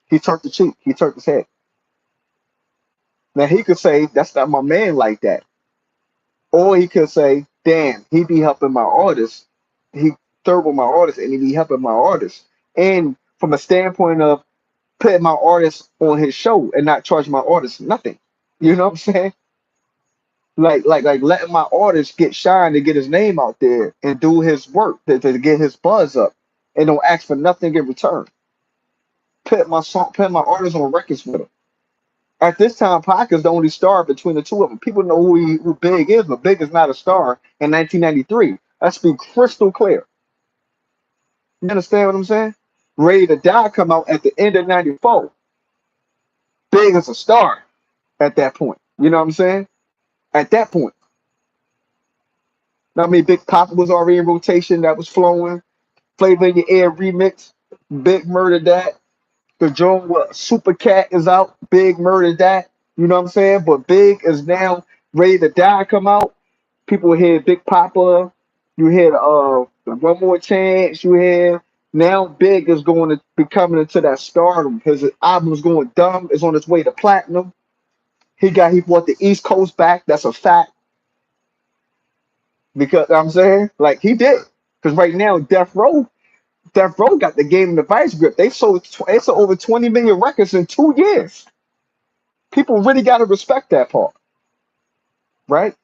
He turned the cheek. He turned his head. Now he could say that's not my man like that, or he could say, "Damn, he be helping my artists. He third with my artists, and he be helping my artists." And from a standpoint of putting my artist on his show and not charging my artist nothing, you know what I'm saying? Like letting my artist get shine to get his name out there and do his work to get his buzz up, and don't ask for nothing in return. Put my artist on records with him. At this time, Pac is the only star between the two of them. People know who Big is, but Big is not a star in 1993. Let's be crystal clear. You understand what I'm saying? Ready to Die come out at the end of '94. Big is a star at that point. You know what I'm saying? At that point. I mean, Big Papa was already in rotation that was flowing. Flavor in Your Air remix. Big murdered that. The joint with Super Cat is out. Big murdered that. You know what I'm saying? But Big is now Ready to Die come out. People hear Big Papa. You hear One More Chance. You hear now Big is going to be coming into that stardom. His album is going dumb. It's on its way to platinum. He brought the East Coast back. That's a fact. Because I'm saying like he did. Because right now Death Row got the game in the vice grip. They sold over 20 million records in 2 years. People really got to respect that part, right?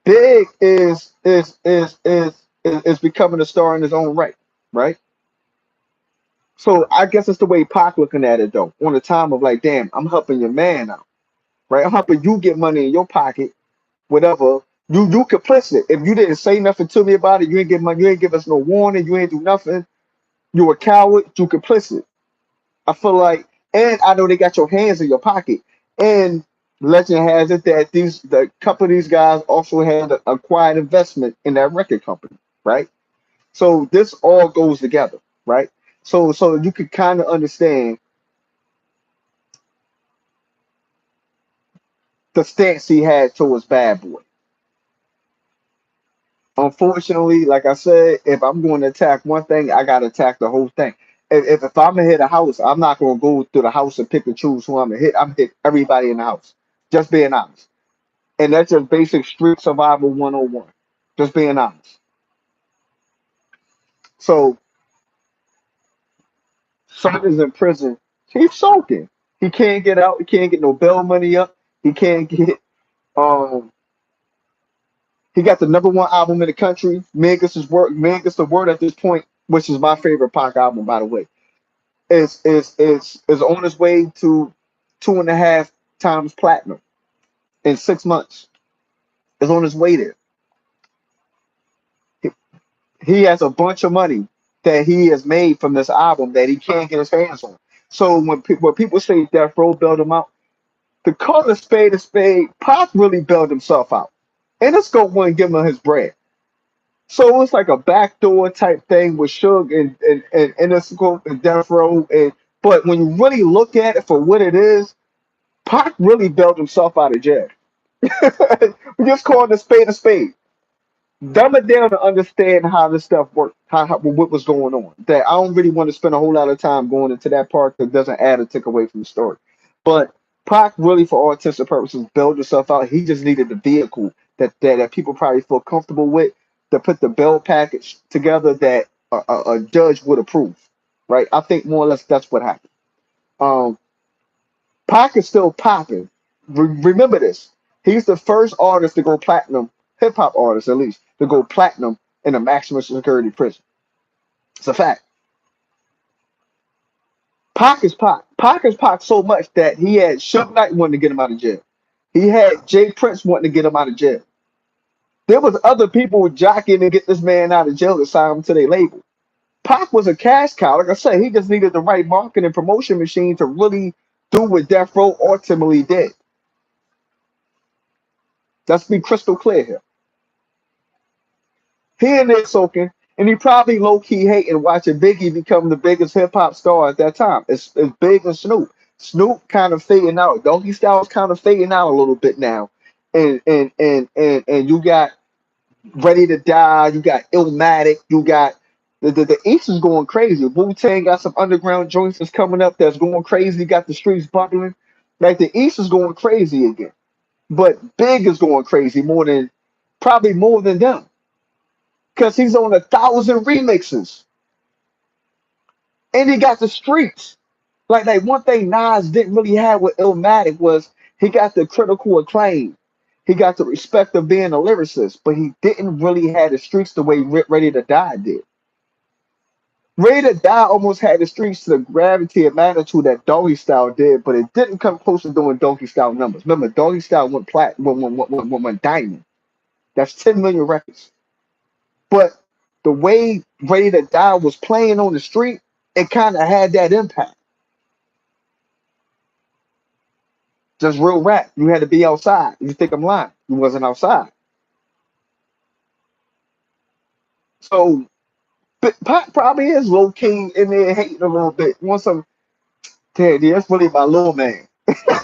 Big is becoming a star in his own right, right? So I guess it's the way Pac looking at it though. On the time of like, damn, I'm helping your man out, right? I'm helping you get money in your pocket, whatever. You complicit. If you didn't say nothing to me about it, you ain't give money, you ain't give us no warning, you ain't do nothing. You a coward. You complicit. I feel like, and I know they got your hands in your pocket. And legend has it that the couple of these guys also had a quiet investment in that record company, right? So this all goes together, right? So you can kind of understand the stance he had towards Bad Boy. Unfortunately, like I said, if I'm going to attack one thing, I got to attack the whole thing. If I'm gonna hit a house, I'm not gonna go through the house and pick and choose who I'm gonna hit. I'm gonna hit everybody in the house. Just being honest. And that's just basic street survival 101. Just being honest. So son is in prison. He's soaking. He can't get out. He can't get no bail money up. He can't get um he got the #1 album in the country. Man Gets the Word at this point, which is my favorite Pac album, by the way. Is on his way to 2.5 times platinum in 6 months. Is on his way there. He, he has a bunch of money that he has made from this album that he can't get his hands on. So when people say Death Row bailed him out, to call a spade, Pop really bailed himself out. And let's go one and give him his bread. So it's like a backdoor type thing with Suge and Interscope and Death Row. But when you really look at it for what it is, Pac really bailed himself out of jail. We just call it a spade a spade. Dumb it down to understand how this stuff worked, how what was going on. That I don't really want to spend a whole lot of time going into that part because it doesn't add or take away from the story. But Pac really, for all intents and purposes, built himself out. He just needed the vehicle that people probably feel comfortable with to put the bill package together that a judge would approve. Right? I think more or less that's what happened. Um, Pac is still popping. Remember this. He's the first artist to go platinum, hip hop artist at least, to go platinum in a maximum security prison. It's a fact. Pac is Pac. Pac is Pac so much that he had Suge Knight wanting to get him out of jail. He had Jay Prince wanting to get him out of jail. There was other people jockeying to get this man out of jail to sign him to their label. Pac was a cash cow. Like I said, he just needed the right marketing and promotion machine to really do what Death Row ultimately did. Let's be crystal clear here. He in there soaking, and he probably low key hating watching Biggie become the biggest hip hop star at that time. It's Big and Snoop. Snoop kind of fading out. Doggy Style's kind of fading out a little bit now, and you got Ready to Die. You got Illmatic. You got the East is going crazy. Wu Tang got some underground joints that's coming up that's going crazy. Got the streets bubbling. Like the East is going crazy again. But Big is going crazy probably more than them because he's on 1,000 remixes and he got the streets. Like one thing Nas didn't really have with Illmatic was he got the critical acclaim. He got the respect of being a lyricist, but he didn't really have the streets the way Ready to Die did. Ready to Die almost had the streets to the gravity and magnitude that Doggy Style did, but it didn't come close to doing Doggy Style numbers. Remember, Doggy Style went diamond. That's 10 million records. But the way Ready to Die was playing on the street, it kind of had that impact. Just real rap. You had to be outside. You think I'm lying? You wasn't outside. So Pac probably is low key in there hating a little bit. Want some? Damn, that's really my little man.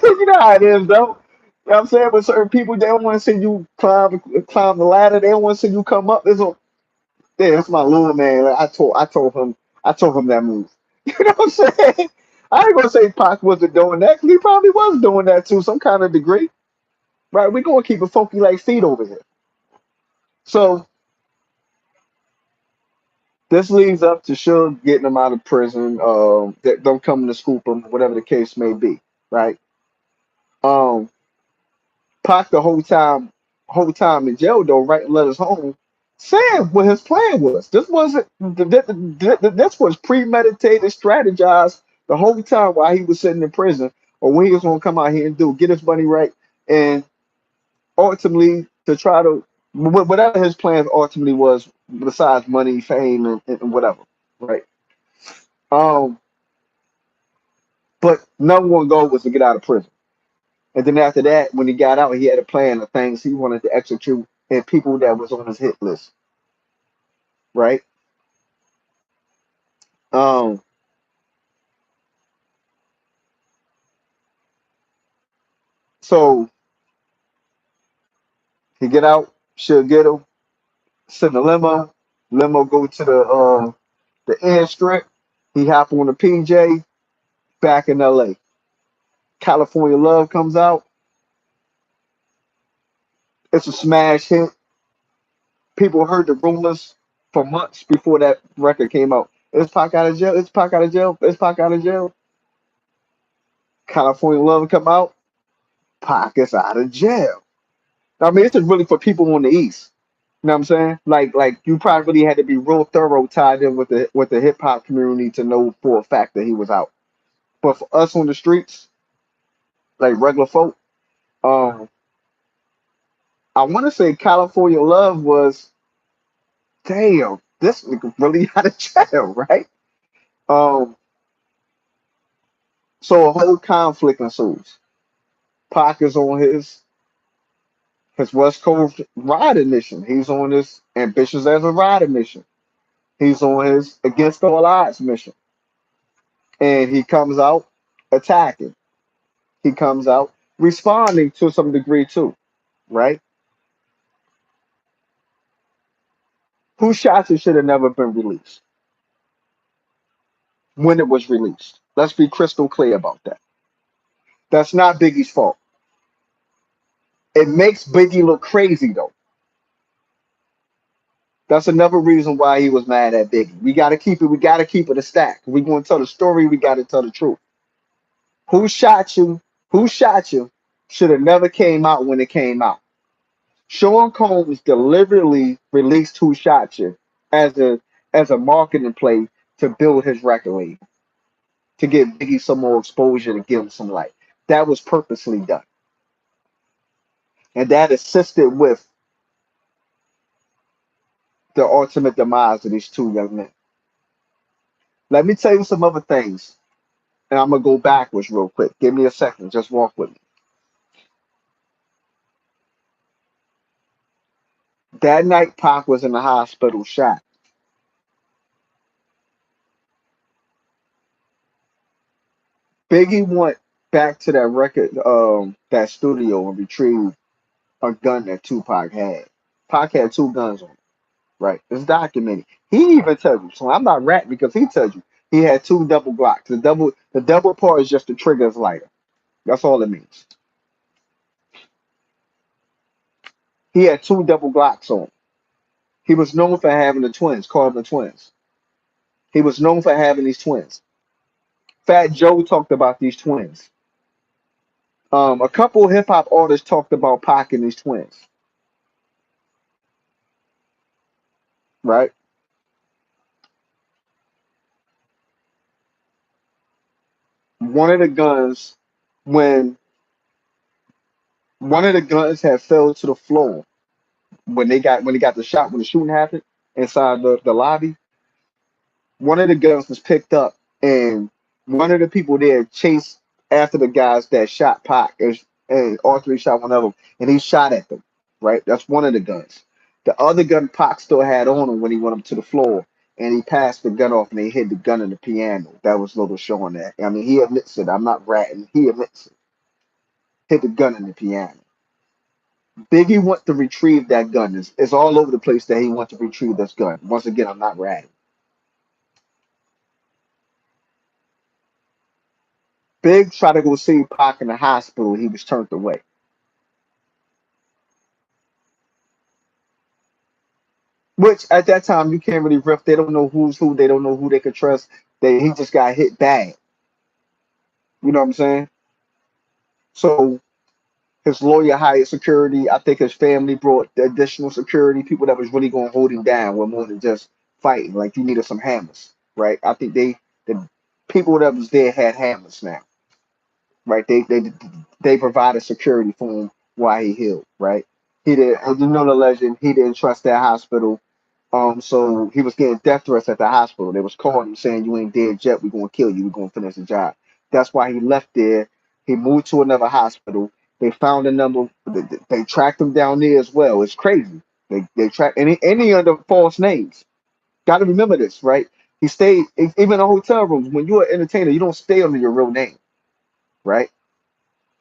You know how it is, though. You know what I'm saying? With certain people, they don't want to see you climb the ladder. They don't want to see you come up. Yeah, that's my little man. Like, I told him that move. You know what I'm saying? I ain't gonna say Pac wasn't doing that 'cause he probably was doing that to some kind of degree. Right? We're gonna keep it funky like feet over here. So this leads up to Suge getting him out of prison, that don't come to scoop him, whatever the case may be, right? Um, Pac the whole time in jail though, writing letters home, saying what his plan was. This wasn't this was premeditated, strategized the whole time while he was sitting in prison, or when he was gonna come out here and get his money right, and ultimately to try to whatever his plans ultimately was, besides money, fame, and whatever, right? Um, but number one goal was to get out of prison. And then after that, when he got out, he had a plan of things he wanted to execute and people that was on his hit list, right? Um, so he get out, she'll get him, send a limo go to the airstrip, he hop on the PJ, back in LA. California Love comes out, it's a smash hit. People heard the rumors for months before that record came out. It's Pac out of jail, it's Pac out of jail, it's Pac out of jail. California Love come out, Pac is out of jail. I mean, it's just really for people on the East. You know what I'm saying? Like you probably really had to be real thorough tied in with the hip hop community to know for a fact that he was out. But for us on the streets, like regular folk, um, I want to say California Love was, damn, this nigga really out of jail, right? Um, so a whole conflict ensues. Pac is on his West Coast riding mission. He's on his ambitious as a rider mission. He's on his against all odds mission. And he comes out attacking. He comes out responding to some degree too, right? Who Shot You should have never been released when it was released. Let's be crystal clear about that. That's not Biggie's fault. It makes Biggie look crazy though. That's another reason why he was mad at Biggie. We gotta keep it. We gotta keep it a stack. If we gonna tell the story. We gotta tell the truth. Who Shot You? Who Shot You should have never came out when it came out. Sean Combs deliberately released Who Shot You as a marketing play to build his record label, to give Biggie some more exposure, to give him some light. That was purposely done. And that assisted with the ultimate demise of these two young men. Let me tell you some other things, and I'm gonna go backwards real quick. Give me a second. Just walk with me. That night, Pac was in the hospital shot. Biggie went back to that record, that studio, and retrieved a gun that Tupac had. Pac had two guns on him, right? It's documented. He even tells you. So I'm not ratting because he tells you he had two double Glocks. The double part is just the trigger's lighter. That's all it means. He had two double Glocks on him. He was known for having the twins, called them the twins. He was known for having these twins. Fat Joe talked about these twins. A couple hip hop artists talked about Pac and these twins, right? One of the guns, when one of the guns had fell to the floor when he got the shot when the shooting happened inside the lobby. One of the guns was picked up, and one of the people there chased after the guys that shot Pac, and all three shot one of them, and he shot at them. Right, that's one of the guns. The other gun Pac still had on him when he went up to the floor, and he passed the gun off, and they hid the gun in the piano. That was little showing that. I mean, he admits it. I'm not ratting. He admits it. Hid the gun in the piano. Biggie went to retrieve that gun. It's all over the place that he went to retrieve this gun. Once again, I'm not ratting. Big tried to go see Pac in the hospital. He was turned away. Which at that time you can't really riff. They don't know who's who. They don't know who they could trust. He just got hit bad. You know what I'm saying? So his lawyer hired security. I think his family brought the additional security. People that was really going to hold him down were more than just fighting. Like you needed some hammers, right? I think the people that was there had hammers now, right? They provided security for him while he healed, right? He did, and you know the legend. He didn't trust that hospital. So he was getting death threats at the hospital. They was calling him saying, "You ain't dead yet. We're gonna kill you. We're gonna finish the job." That's why he left there. He moved to another hospital. They found a number. They tracked him down there as well. It's crazy. They track any under false names. Got to remember this, right? He stayed even in hotel rooms. When you're an entertainer, you don't stay under your real name, right?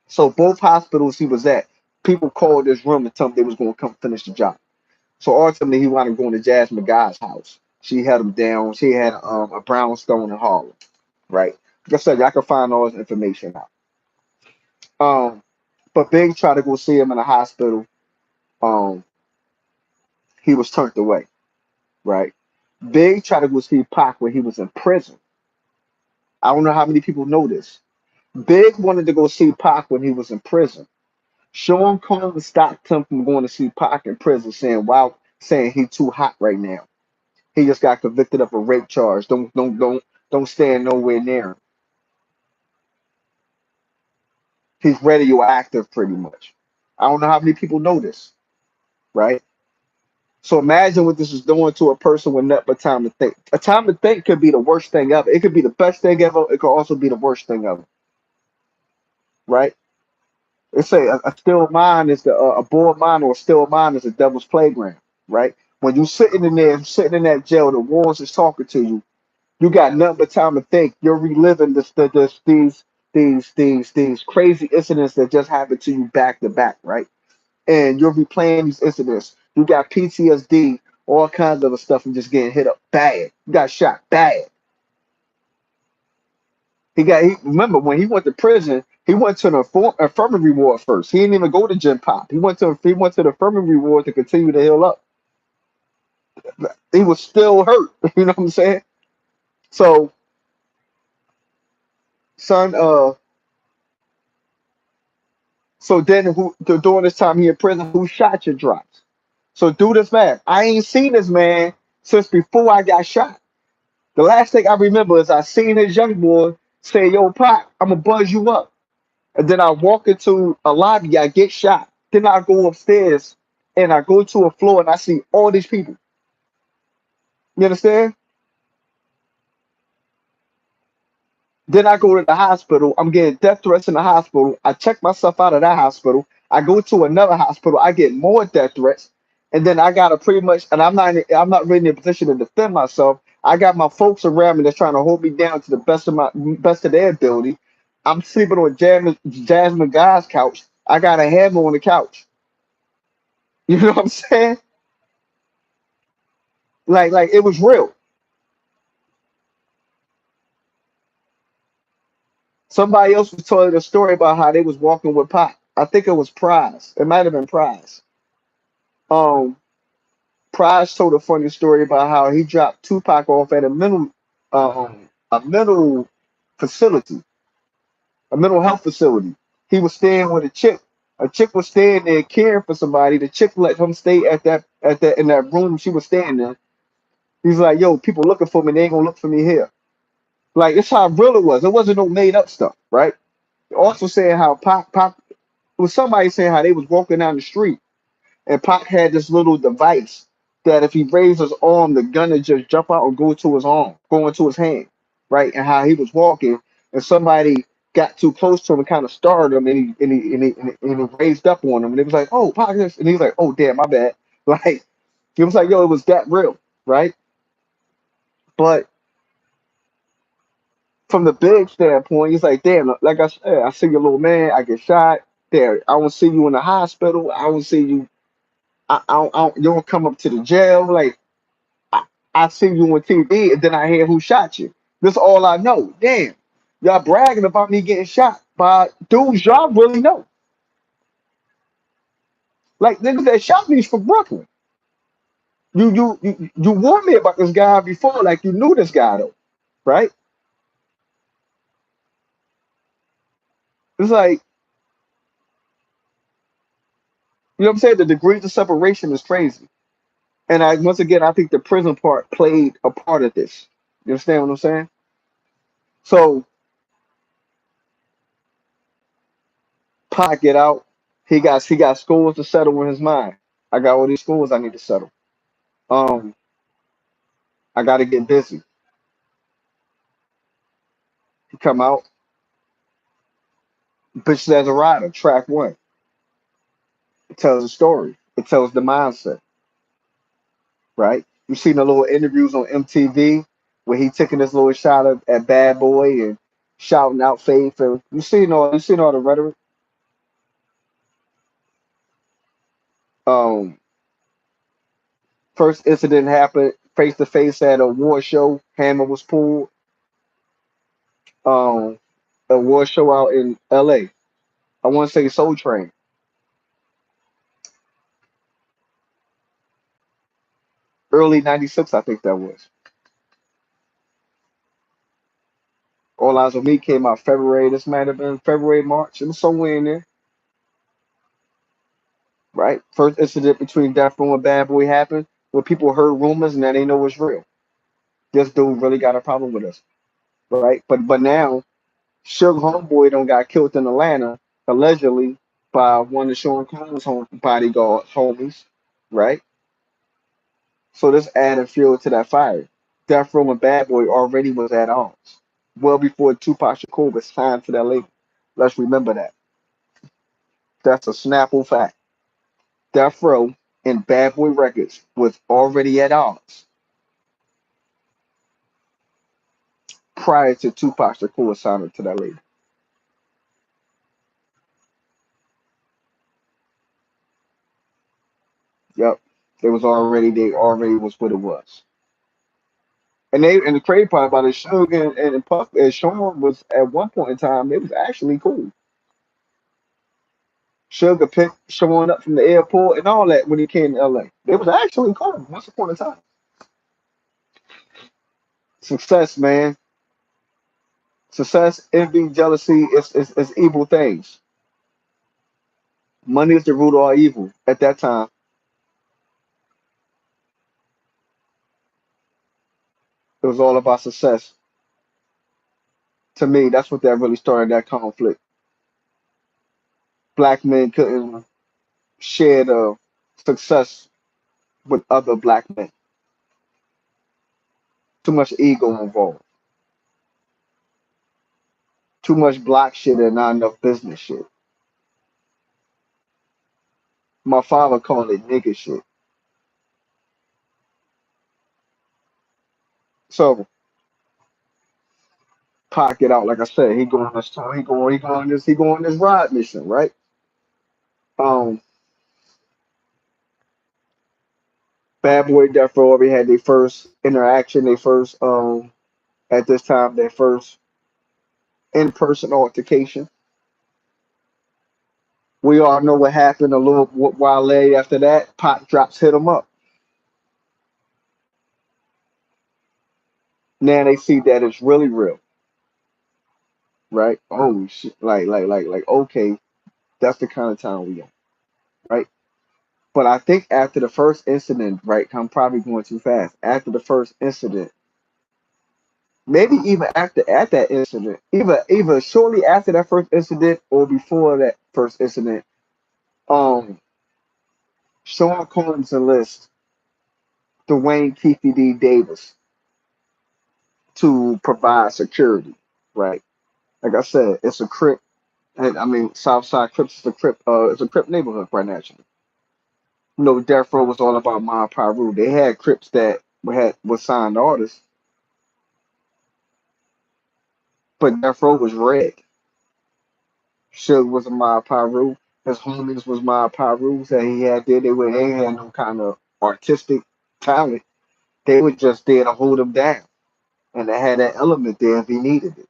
So both hospitals he was at, people called this room and told him they was gonna come finish the job. So ultimately, he wound up going to Jasmine Guy's house. She held him down. She had a brownstone in Harlem, right? Like I said, y'all can find all this information out. Um, but Big tried to go see him in the hospital. Um, he was turned away, right? Big tried to go see Pac when he was in prison. I don't know how many people know this. Big wanted to go see Pac when he was in prison. Sean Combs stopped him from going to see Pac in prison, saying, "Wow, saying he too hot right now. He just got convicted of a rape charge. Don't stand nowhere near him. He's radioactive pretty much." I don't know how many people know this, right? So imagine what this is doing to a person with nothing but time to think. A time to think could be the worst thing ever. It could be the best thing ever. It could also be the worst thing ever, right? They say a still mind is a bored mind or a still mind is a devil's playground, right? When you sitting in there, sitting in that jail, the walls is talking to you. You got nothing but time to think. You're reliving these crazy incidents that just happened to you back to back, right? And you're replaying these incidents. You got PTSD, all kinds of stuff, and just getting hit up bad. You got shot bad. Remember when he went to prison, he went to the infirmary ward first. He didn't even go to Gen Pop. He went to the infirmary ward to continue to heal up. He was still hurt. You know what I'm saying? So, son, so then during this time he in prison, who shot your drops? So do this math. I ain't seen this man since before I got shot. The last thing I remember is I seen his young boy say, "Yo, Pop, I'm gonna buzz you up." And then I walk into a lobby, I get shot. Then I go upstairs and I go to a floor and I see all these people. You understand? Then I go to the hospital. I'm getting death threats in the hospital. I check myself out of that hospital. I go to another hospital. I get more death threats, and then I gotta pretty much. And I'm not really in a position to defend myself. I got my folks around me that's trying to hold me down to the best of their ability. I'm sleeping on Jasmine Guy's couch. I got a hammer on the couch. You know what I'm saying? Like it was real. Somebody else was telling a story about how they was walking with Pop. I think it was Prize. It might have been Prize. Um, Prize told a funny story about how he dropped Tupac off at a mental facility, a mental health facility. He was staying with a chick. A chick was staying there caring for somebody. The chick let him stay at that in that room she was staying in. He's like, yo, people looking for me, they ain't gonna look for me here. Like it's how real it was. It wasn't no made up stuff, right? Also saying how Pop it was somebody saying how they was walking down the street and Pac had this little device that if he raised his arm, the gun would just jump out and go to his arm, go into his hand, right? And how he was walking, and somebody got too close to him and kind of startled him, and he raised up on him, and he was like, "Oh, Pac," this," and he was like, "Oh, damn, my bad." Like he was like, "Yo, it was that real, right?" But from the big standpoint, he's like, "Damn, like I said, I see your little man, I get shot. There, I don't see you in the hospital. I don't see you. You don't come up to the jail. Like I, I see you on TV, and then I hear who shot you. This is all I know. Damn, y'all bragging about me getting shot by dudes y'all really know. Like niggas that shot me's from Brooklyn. You warned me about this guy before, like you knew this guy though, right? It's like you know what I'm saying. The degrees of separation is crazy, and I once again I think the prison part played a part of this. You understand what I'm saying? So Pac get out. He got scores to settle in his mind. I got all these scores I need to settle. Um, I got to get busy. He come out, bitches as a rider, track one. It tells a story. It tells the mindset, right? You seen the little interviews on MTV where he taking this little shot at Bad Boy and shouting out Faith, and you seen all the rhetoric. Um, First incident happened face to face at a award show. Hammer was pulled. Um, Award show out in LA. I want to say Soul Train, early '96, I think that was. All Eyes on Me came out February. This might have been February, March. It was somewhere in there, right? First incident between Death Row and Bad Boy happened where people heard rumors and now they know it's real. This dude really got a problem with us, right? But now Suge Homeboy don't got killed in Atlanta allegedly by one of Sean Combs' bodyguard homies, right? So this added fuel to that fire. Death Row and Bad Boy already was at odds well before Tupac Shakur was signed to that label. Let's remember that. That's a Snapple fact. Death Row and Bad Boy Records was already at odds prior to Tupac Shakur signing to that label. Yep. They already was what it was. And the crazy part about it, Suge and Puff and Sean was at one point in time, it was actually cool. Sugar picked showing up from the airport and all that when he came to LA. It was actually cool once upon a time. Success, man. Success, envy, jealousy is evil things. Money is the root of all evil at that time. It was all about success. To me, that's what that really started that conflict. Black men couldn't share the success with other black men. Too much ego involved. Too much block shit and not enough business shit. My father called it nigga shit. So pocket out, like I said, he going on this tour, he going on this ride mission, right? Um, Bad Boy Death Row already had their first interaction, their first at this time their first in person altercation. We all know what happened a little while later after that. Pop drops hit him up. Now they see that it's really real, right? Oh shit, okay, that's the kind of time we on, right? But I think after the first incident, right, I'm probably going too fast. After the first incident, maybe even after at that incident, either shortly after that first incident or before that first incident, um, Sean Combs enlists Duane Keefe D. Davis to provide security, right? Like I said, it's a Crip, and I mean Southside Crips is a Crip, it's a Crip neighborhood quite naturally. You know, Death Row was all about Mob Piru. They had Crips that was signed artists, but Death Row was red. Suge was a Mob Piru. His homies was Mob Pirus that he had there. They ain't had no kind of artistic talent. They were just there to hold him down, and they had that element there if he needed it.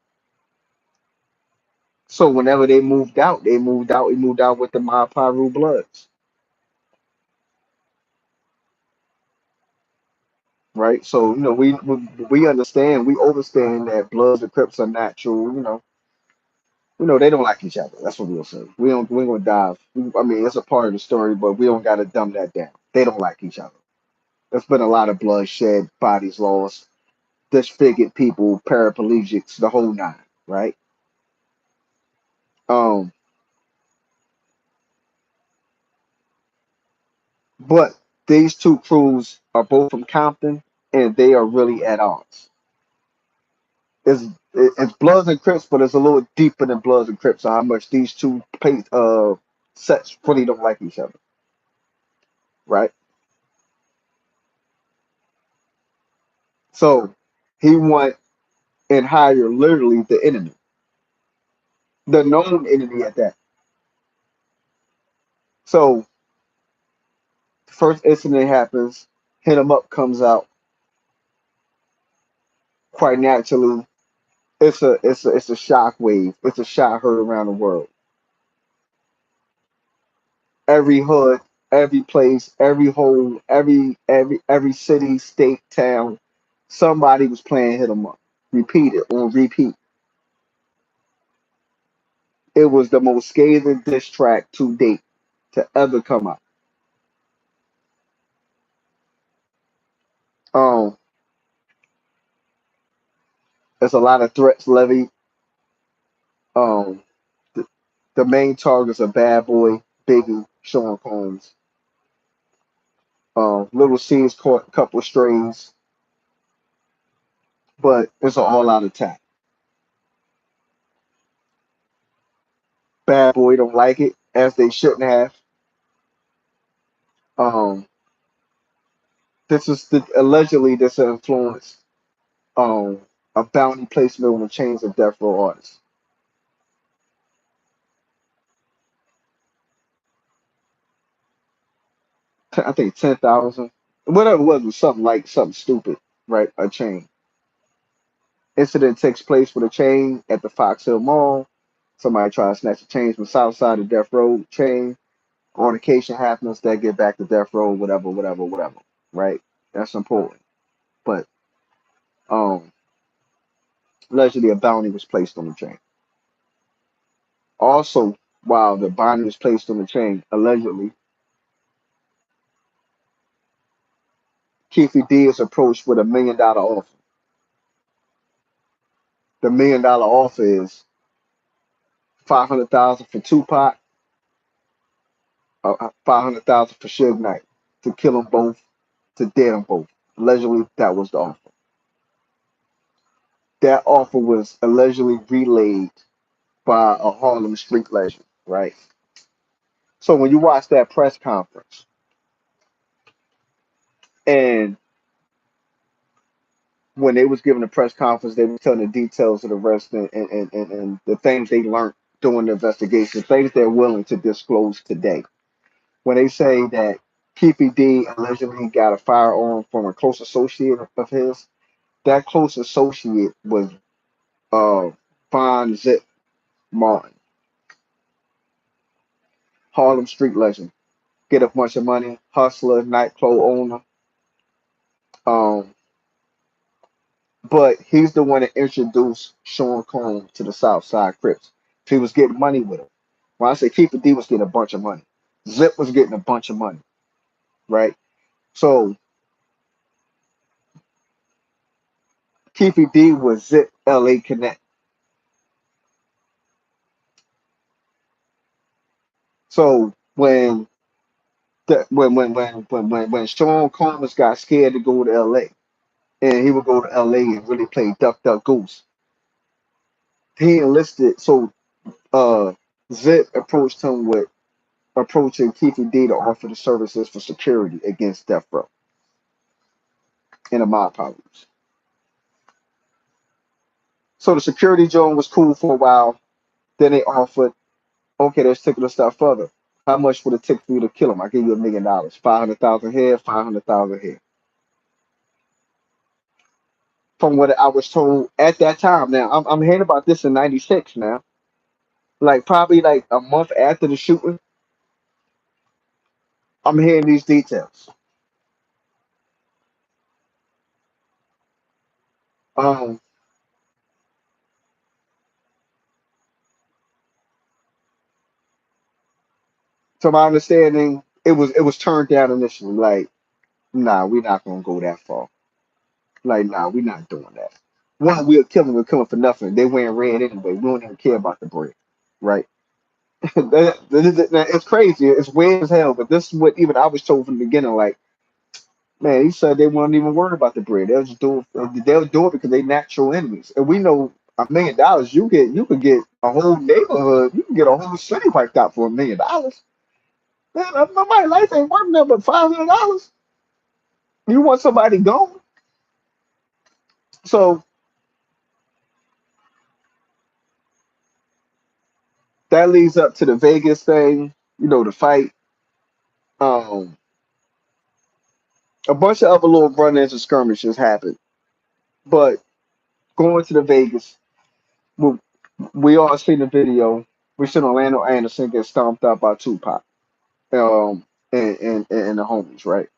So whenever they moved out, they moved out. He moved out with the Mob Piru Bloods, right? So you know we understand, we understand that Bloods and Crips are natural. They don't like each other. That's what we'll say. We ain't gonna dive. I mean, it's a part of the story, but we don't gotta dumb that down. They don't like each other. There's been a lot of bloodshed, bodies lost, disfigured people, paraplegics, the whole nine, right? Um, but these two crews are both from Compton, and they are really at odds. It's it's Bloods and Crips, but it's a little deeper than Bloods and Crips. On how much these two sets really don't like each other, right? So he went and hired literally the enemy, the known enemy at that. So the first incident happens, hit him up comes out quite naturally. It's a shock wave. It's a shock heard around the world. Every hood, every place, every hole, every city, state, town, somebody was playing hit 'em up. Repeat it on repeat. It was the most scathing diss track to date to ever come out. Um, there's a lot of threats levied. Um, the, the main targets are Bad Boy, Biggie, Sean Combs. Little C's caught a couple of strays, but it's an all-out attack. Bad Boy don't like it, as they shouldn't have. Um, allegedly this influenced a bounty placement on the chains of death row artists. I think 10,000, whatever it was something like something stupid, right? A chain. Incident takes place with a chain at the Fox Hill Mall. Somebody tries to snatch a chain from south side of Death Row chain. Altercation happens. They get back to Death Row, whatever, whatever, whatever. Right? That's important. But um, allegedly a bounty was placed on the chain. Also, while the bounty was placed on the chain, allegedly, Keefe D is approached with $1 million offer. The $1 million offer is 500,000 for Tupac, 500,000 for Suge Knight to kill them both, to dead them both. Allegedly, that was the offer. That offer was allegedly relayed. by a Harlem street legend, right? So when you watch that press conference and when they was giving the press conference, they were telling the details of the arrest and the things they learned during the investigation, things they're willing to disclose today. When they say that Keefe D allegedly got a firearm from a close associate of his, that close associate was uh Von Zip Martin, Harlem street legend. Get a bunch of money, hustler, nightclub owner. Um, but he's the one that introduced Sean Combs to the South Side Crips. He was getting money with him. When I say Keefe D was getting a bunch of money, Zip was getting a bunch of money, right? So Keefe D was Zip LA Connect. So when Sean Combs got scared to go to LA, and he would go to LA and really play Duck Duck Goose, he enlisted. So uh, Zip approached him with approaching Keefe D to offer the services for security against death row in a mob problems. So the security joint was cool for a while. Then they offered, okay, let's take it a step further. How much would it take for you to kill him? I give you $1 million, 500,000 here, 500,000 here. From what I was told at that time. Now I'm hearing about this in '96 now, like probably like a month after the shooting. I'm hearing these details. Um, to my understanding, it was turned down initially. Like, nah, we're not gonna go that far. Like, nah, we're not doing that. One, we're killing for nothing. They wearing red anyway. We don't even care about the bread, right? It's crazy. It's weird as hell. But this is what even I was told from the beginning. Like, man, he said they weren't even worried about the bread. They'll just do it. They'll do it because they natural enemies. And we know $1 million. You could get a whole neighborhood. You can get a whole city wiped out for $1 million. Man, my life ain't worth nothing but $500. You want somebody gone? So that leads up to the Vegas thing. The fight. Um, a bunch of other little run-ins and skirmishes happened, but going to the Vegas, we, we all seen the video. We seen Orlando Anderson get stomped out by Tupac, and the homies, right?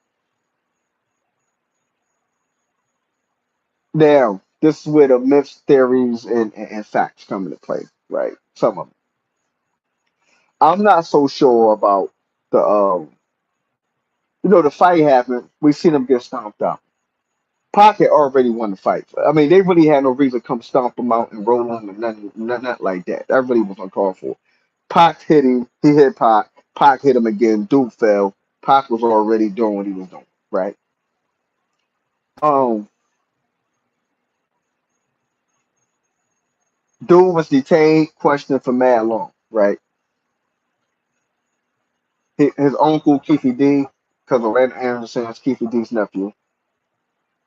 Now, this is where the myths, theories, and facts come into play, right? Some of them. I'm not so sure about the the fight happened. We seen him get stomped out. Pac had already won the fight. I mean, they really had no reason to come stomp him out and roll him and nothing like that. That really was uncalled for. Pac hit him. He hit Pac. Pac hit him again. Dude fell. Pac was already doing what he was doing, right? Um, Dude was detained, questioned for mad long, right? His uncle Keefe D, because Orlando Anderson is Keefe D's nephew.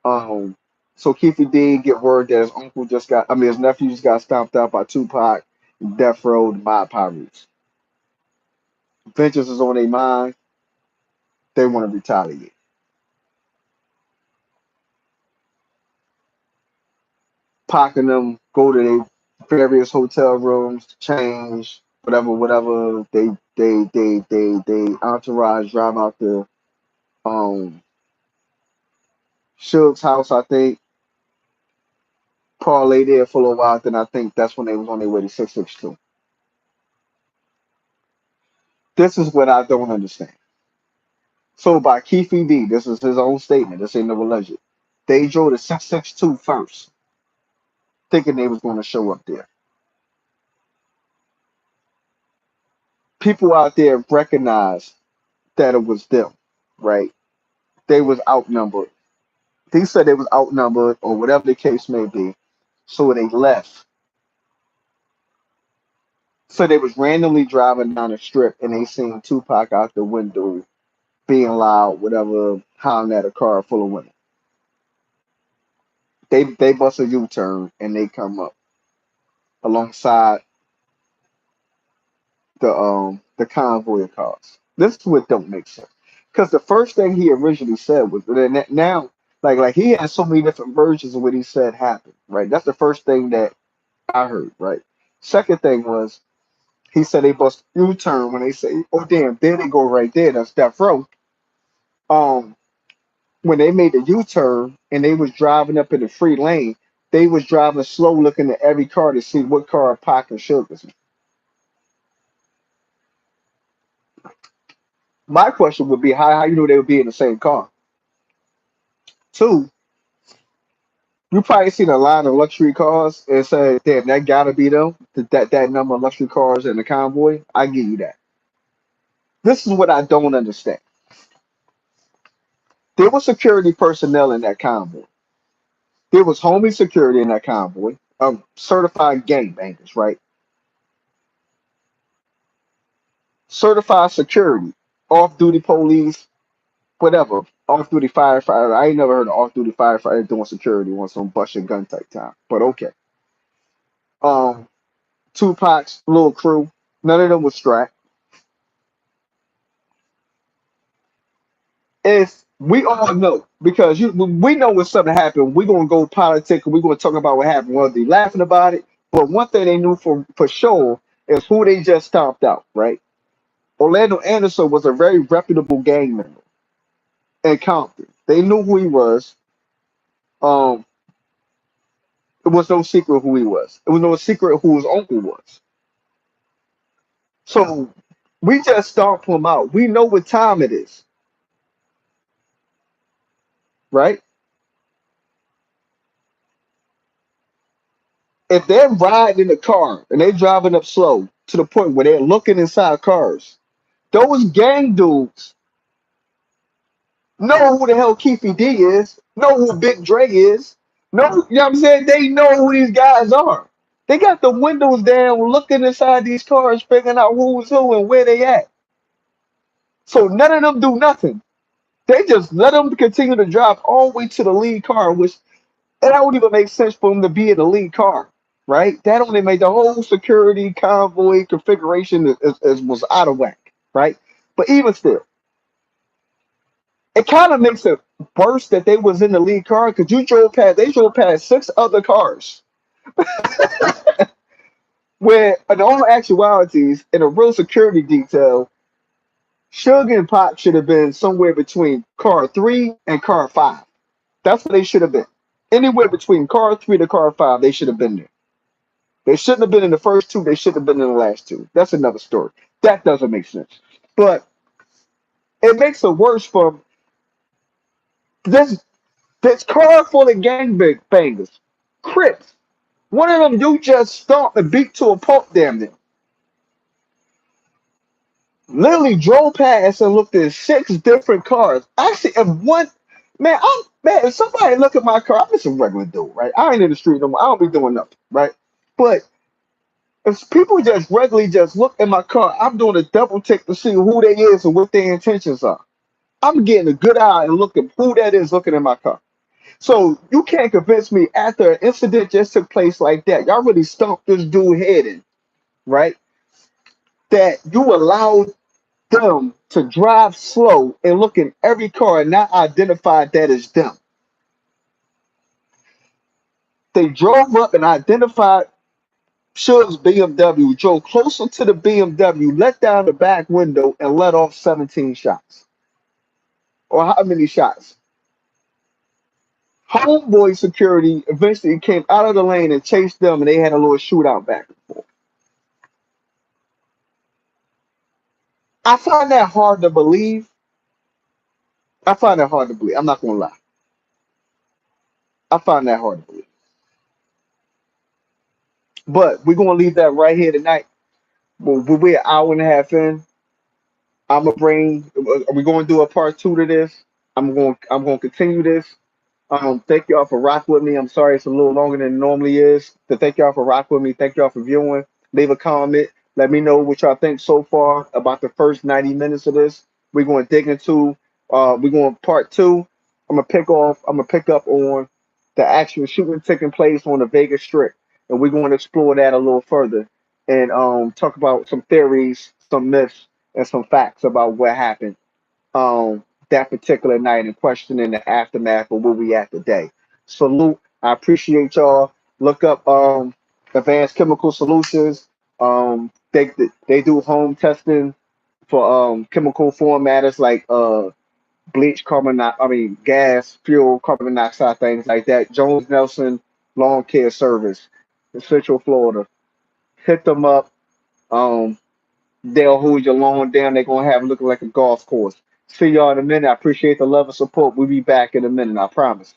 Um, so Keefe D get word that his uncle just got, I mean, his nephew just got stomped out by Tupac, Death Row, the Mob Pirates. Vengeance is on their mind. They want to retaliate. Pac and them go to their various hotel rooms, change, whatever. They entourage drive out to um Suge's house, I think, parlay there for a little while. Then I think that's when they was on their way to 662. This is what I don't understand. So by Keefe D, this is his own statement. This ain't no alleged. They drove to 662 first, thinking they was going to show up there. People out there recognize that it was them, right? They was outnumbered. They said they was outnumbered or whatever the case may be. So they left So they was randomly driving down the strip and they seen Tupac out the window being loud, whatever, hollering at a car full of women. They bust a U-turn and they come up alongside the convoy of cars. This is what don't make sense. Because the first thing he originally said was that now, like he has so many different versions of what he said happened, right? That's the first thing that I heard, right? Second thing was he said they bust U-turn when they say, oh damn, there they go right there, that's that row. Um, when they made the U-turn and they was driving up in the free lane, they was driving slow looking at every car to see what car Pac and Suge was in. My question would be how you know they would be in the same car? Two, you probably seen a line of luxury cars and say, damn, that gotta be them. That number of luxury cars in the convoy. I give you that. This is what I don't understand. There was security personnel in that convoy. There was homie security in that convoy. Certified gangbangers, right? Certified security, off-duty police, whatever. Off-duty firefighter. I ain't never heard of off-duty firefighter doing security on some bust your gun type time. But okay. Um, Tupac's little crew. None of them was strapped. If we all know because we know when something happened, we're gonna go politic and we're gonna talk about what happened. We'll be laughing about it. But one thing they knew for sure is who they just stomped out, right? Orlando Anderson was a very reputable gang member in Compton. They knew who he was. Um, it was no secret who he was. It was no secret who his uncle was. So we just stomped him out. We know what time it is, right? If they're riding in the car and they're driving up slow to the point where they're looking inside cars, those gang dudes know who the hell Keefe D is, know who Big Dre is, know, you know what I'm saying? They know who these guys are. They got the windows down, looking inside these cars, figuring out who's who and where they at. So none of them do nothing. They just let them continue to drive all the way to the lead car, which and that would even make sense for them to be in the lead car, right? That only made the whole security convoy configuration was out of whack, right? But even still, it kind of makes it worse that they was in the lead car because they drove past six other cars where in all actualities, in a real security detail, Suge and Pop should have been somewhere between car three and car five. That's where they should have been. Anywhere between car three to car five, they should have been there. They shouldn't have been in the first two. They should have been in the last two. That's another story. That doesn't make sense. But it makes it worse for this this car full of gangbangers, Crips. One of them you just stomped and beat to a pulp damn near. Literally drove past and looked at six different cars. Actually, if one if somebody look at my car, I'm just a regular dude, right? I ain't in the street no more. I don't be doing nothing, right? But if people just regularly just look at my car, I'm doing a double check to see who they is and what their intentions are. I'm getting a good eye and looking who that is looking at my car. So you can't convince me after an incident just took place like that. Y'all really stumped this dude head in, right? That you allowed them to drive slow and look in every car and not identify that as them. They drove up and identified Suge's BMW, drove closer to the BMW, let down the back window, and let off 17 shots. Or how many shots? Homeboy security eventually came out of the lane and chased them, and they had a little shootout back and forth. I find that hard to believe. I find that hard to believe. I'm not gonna lie. I find that hard to believe. But we're gonna leave that right here tonight. We're an hour and a half in. I'm gonna bring. Are we gonna do a part two to this? I'm gonna continue this. Thank y'all for rocking with me. I'm sorry it's a little longer than it normally is. But thank y'all for rocking with me. Thank y'all for viewing. Leave a comment. Let me know what y'all think so far about the first 90 minutes of this. We're going to dig into, we're going part two. I'm going to pick up on the actual shooting taking place on the Vegas Strip. And we're going to explore that a little further and talk about some theories, some myths, and some facts about what happened that particular night in question in the aftermath of where we at today. Salute. I appreciate y'all. Look up Advanced Chemical Solutions. They do home testing for chemical form matters like bleach, gas, fuel, carbon monoxide, things like that. Jones Nelson Lawn Care Service in Central Florida. Hit them up. Um, they'll hold your lawn down. They're gonna have it looking like a golf course. See y'all in a minute. I appreciate the love and support. We'll be back in a minute. I promise.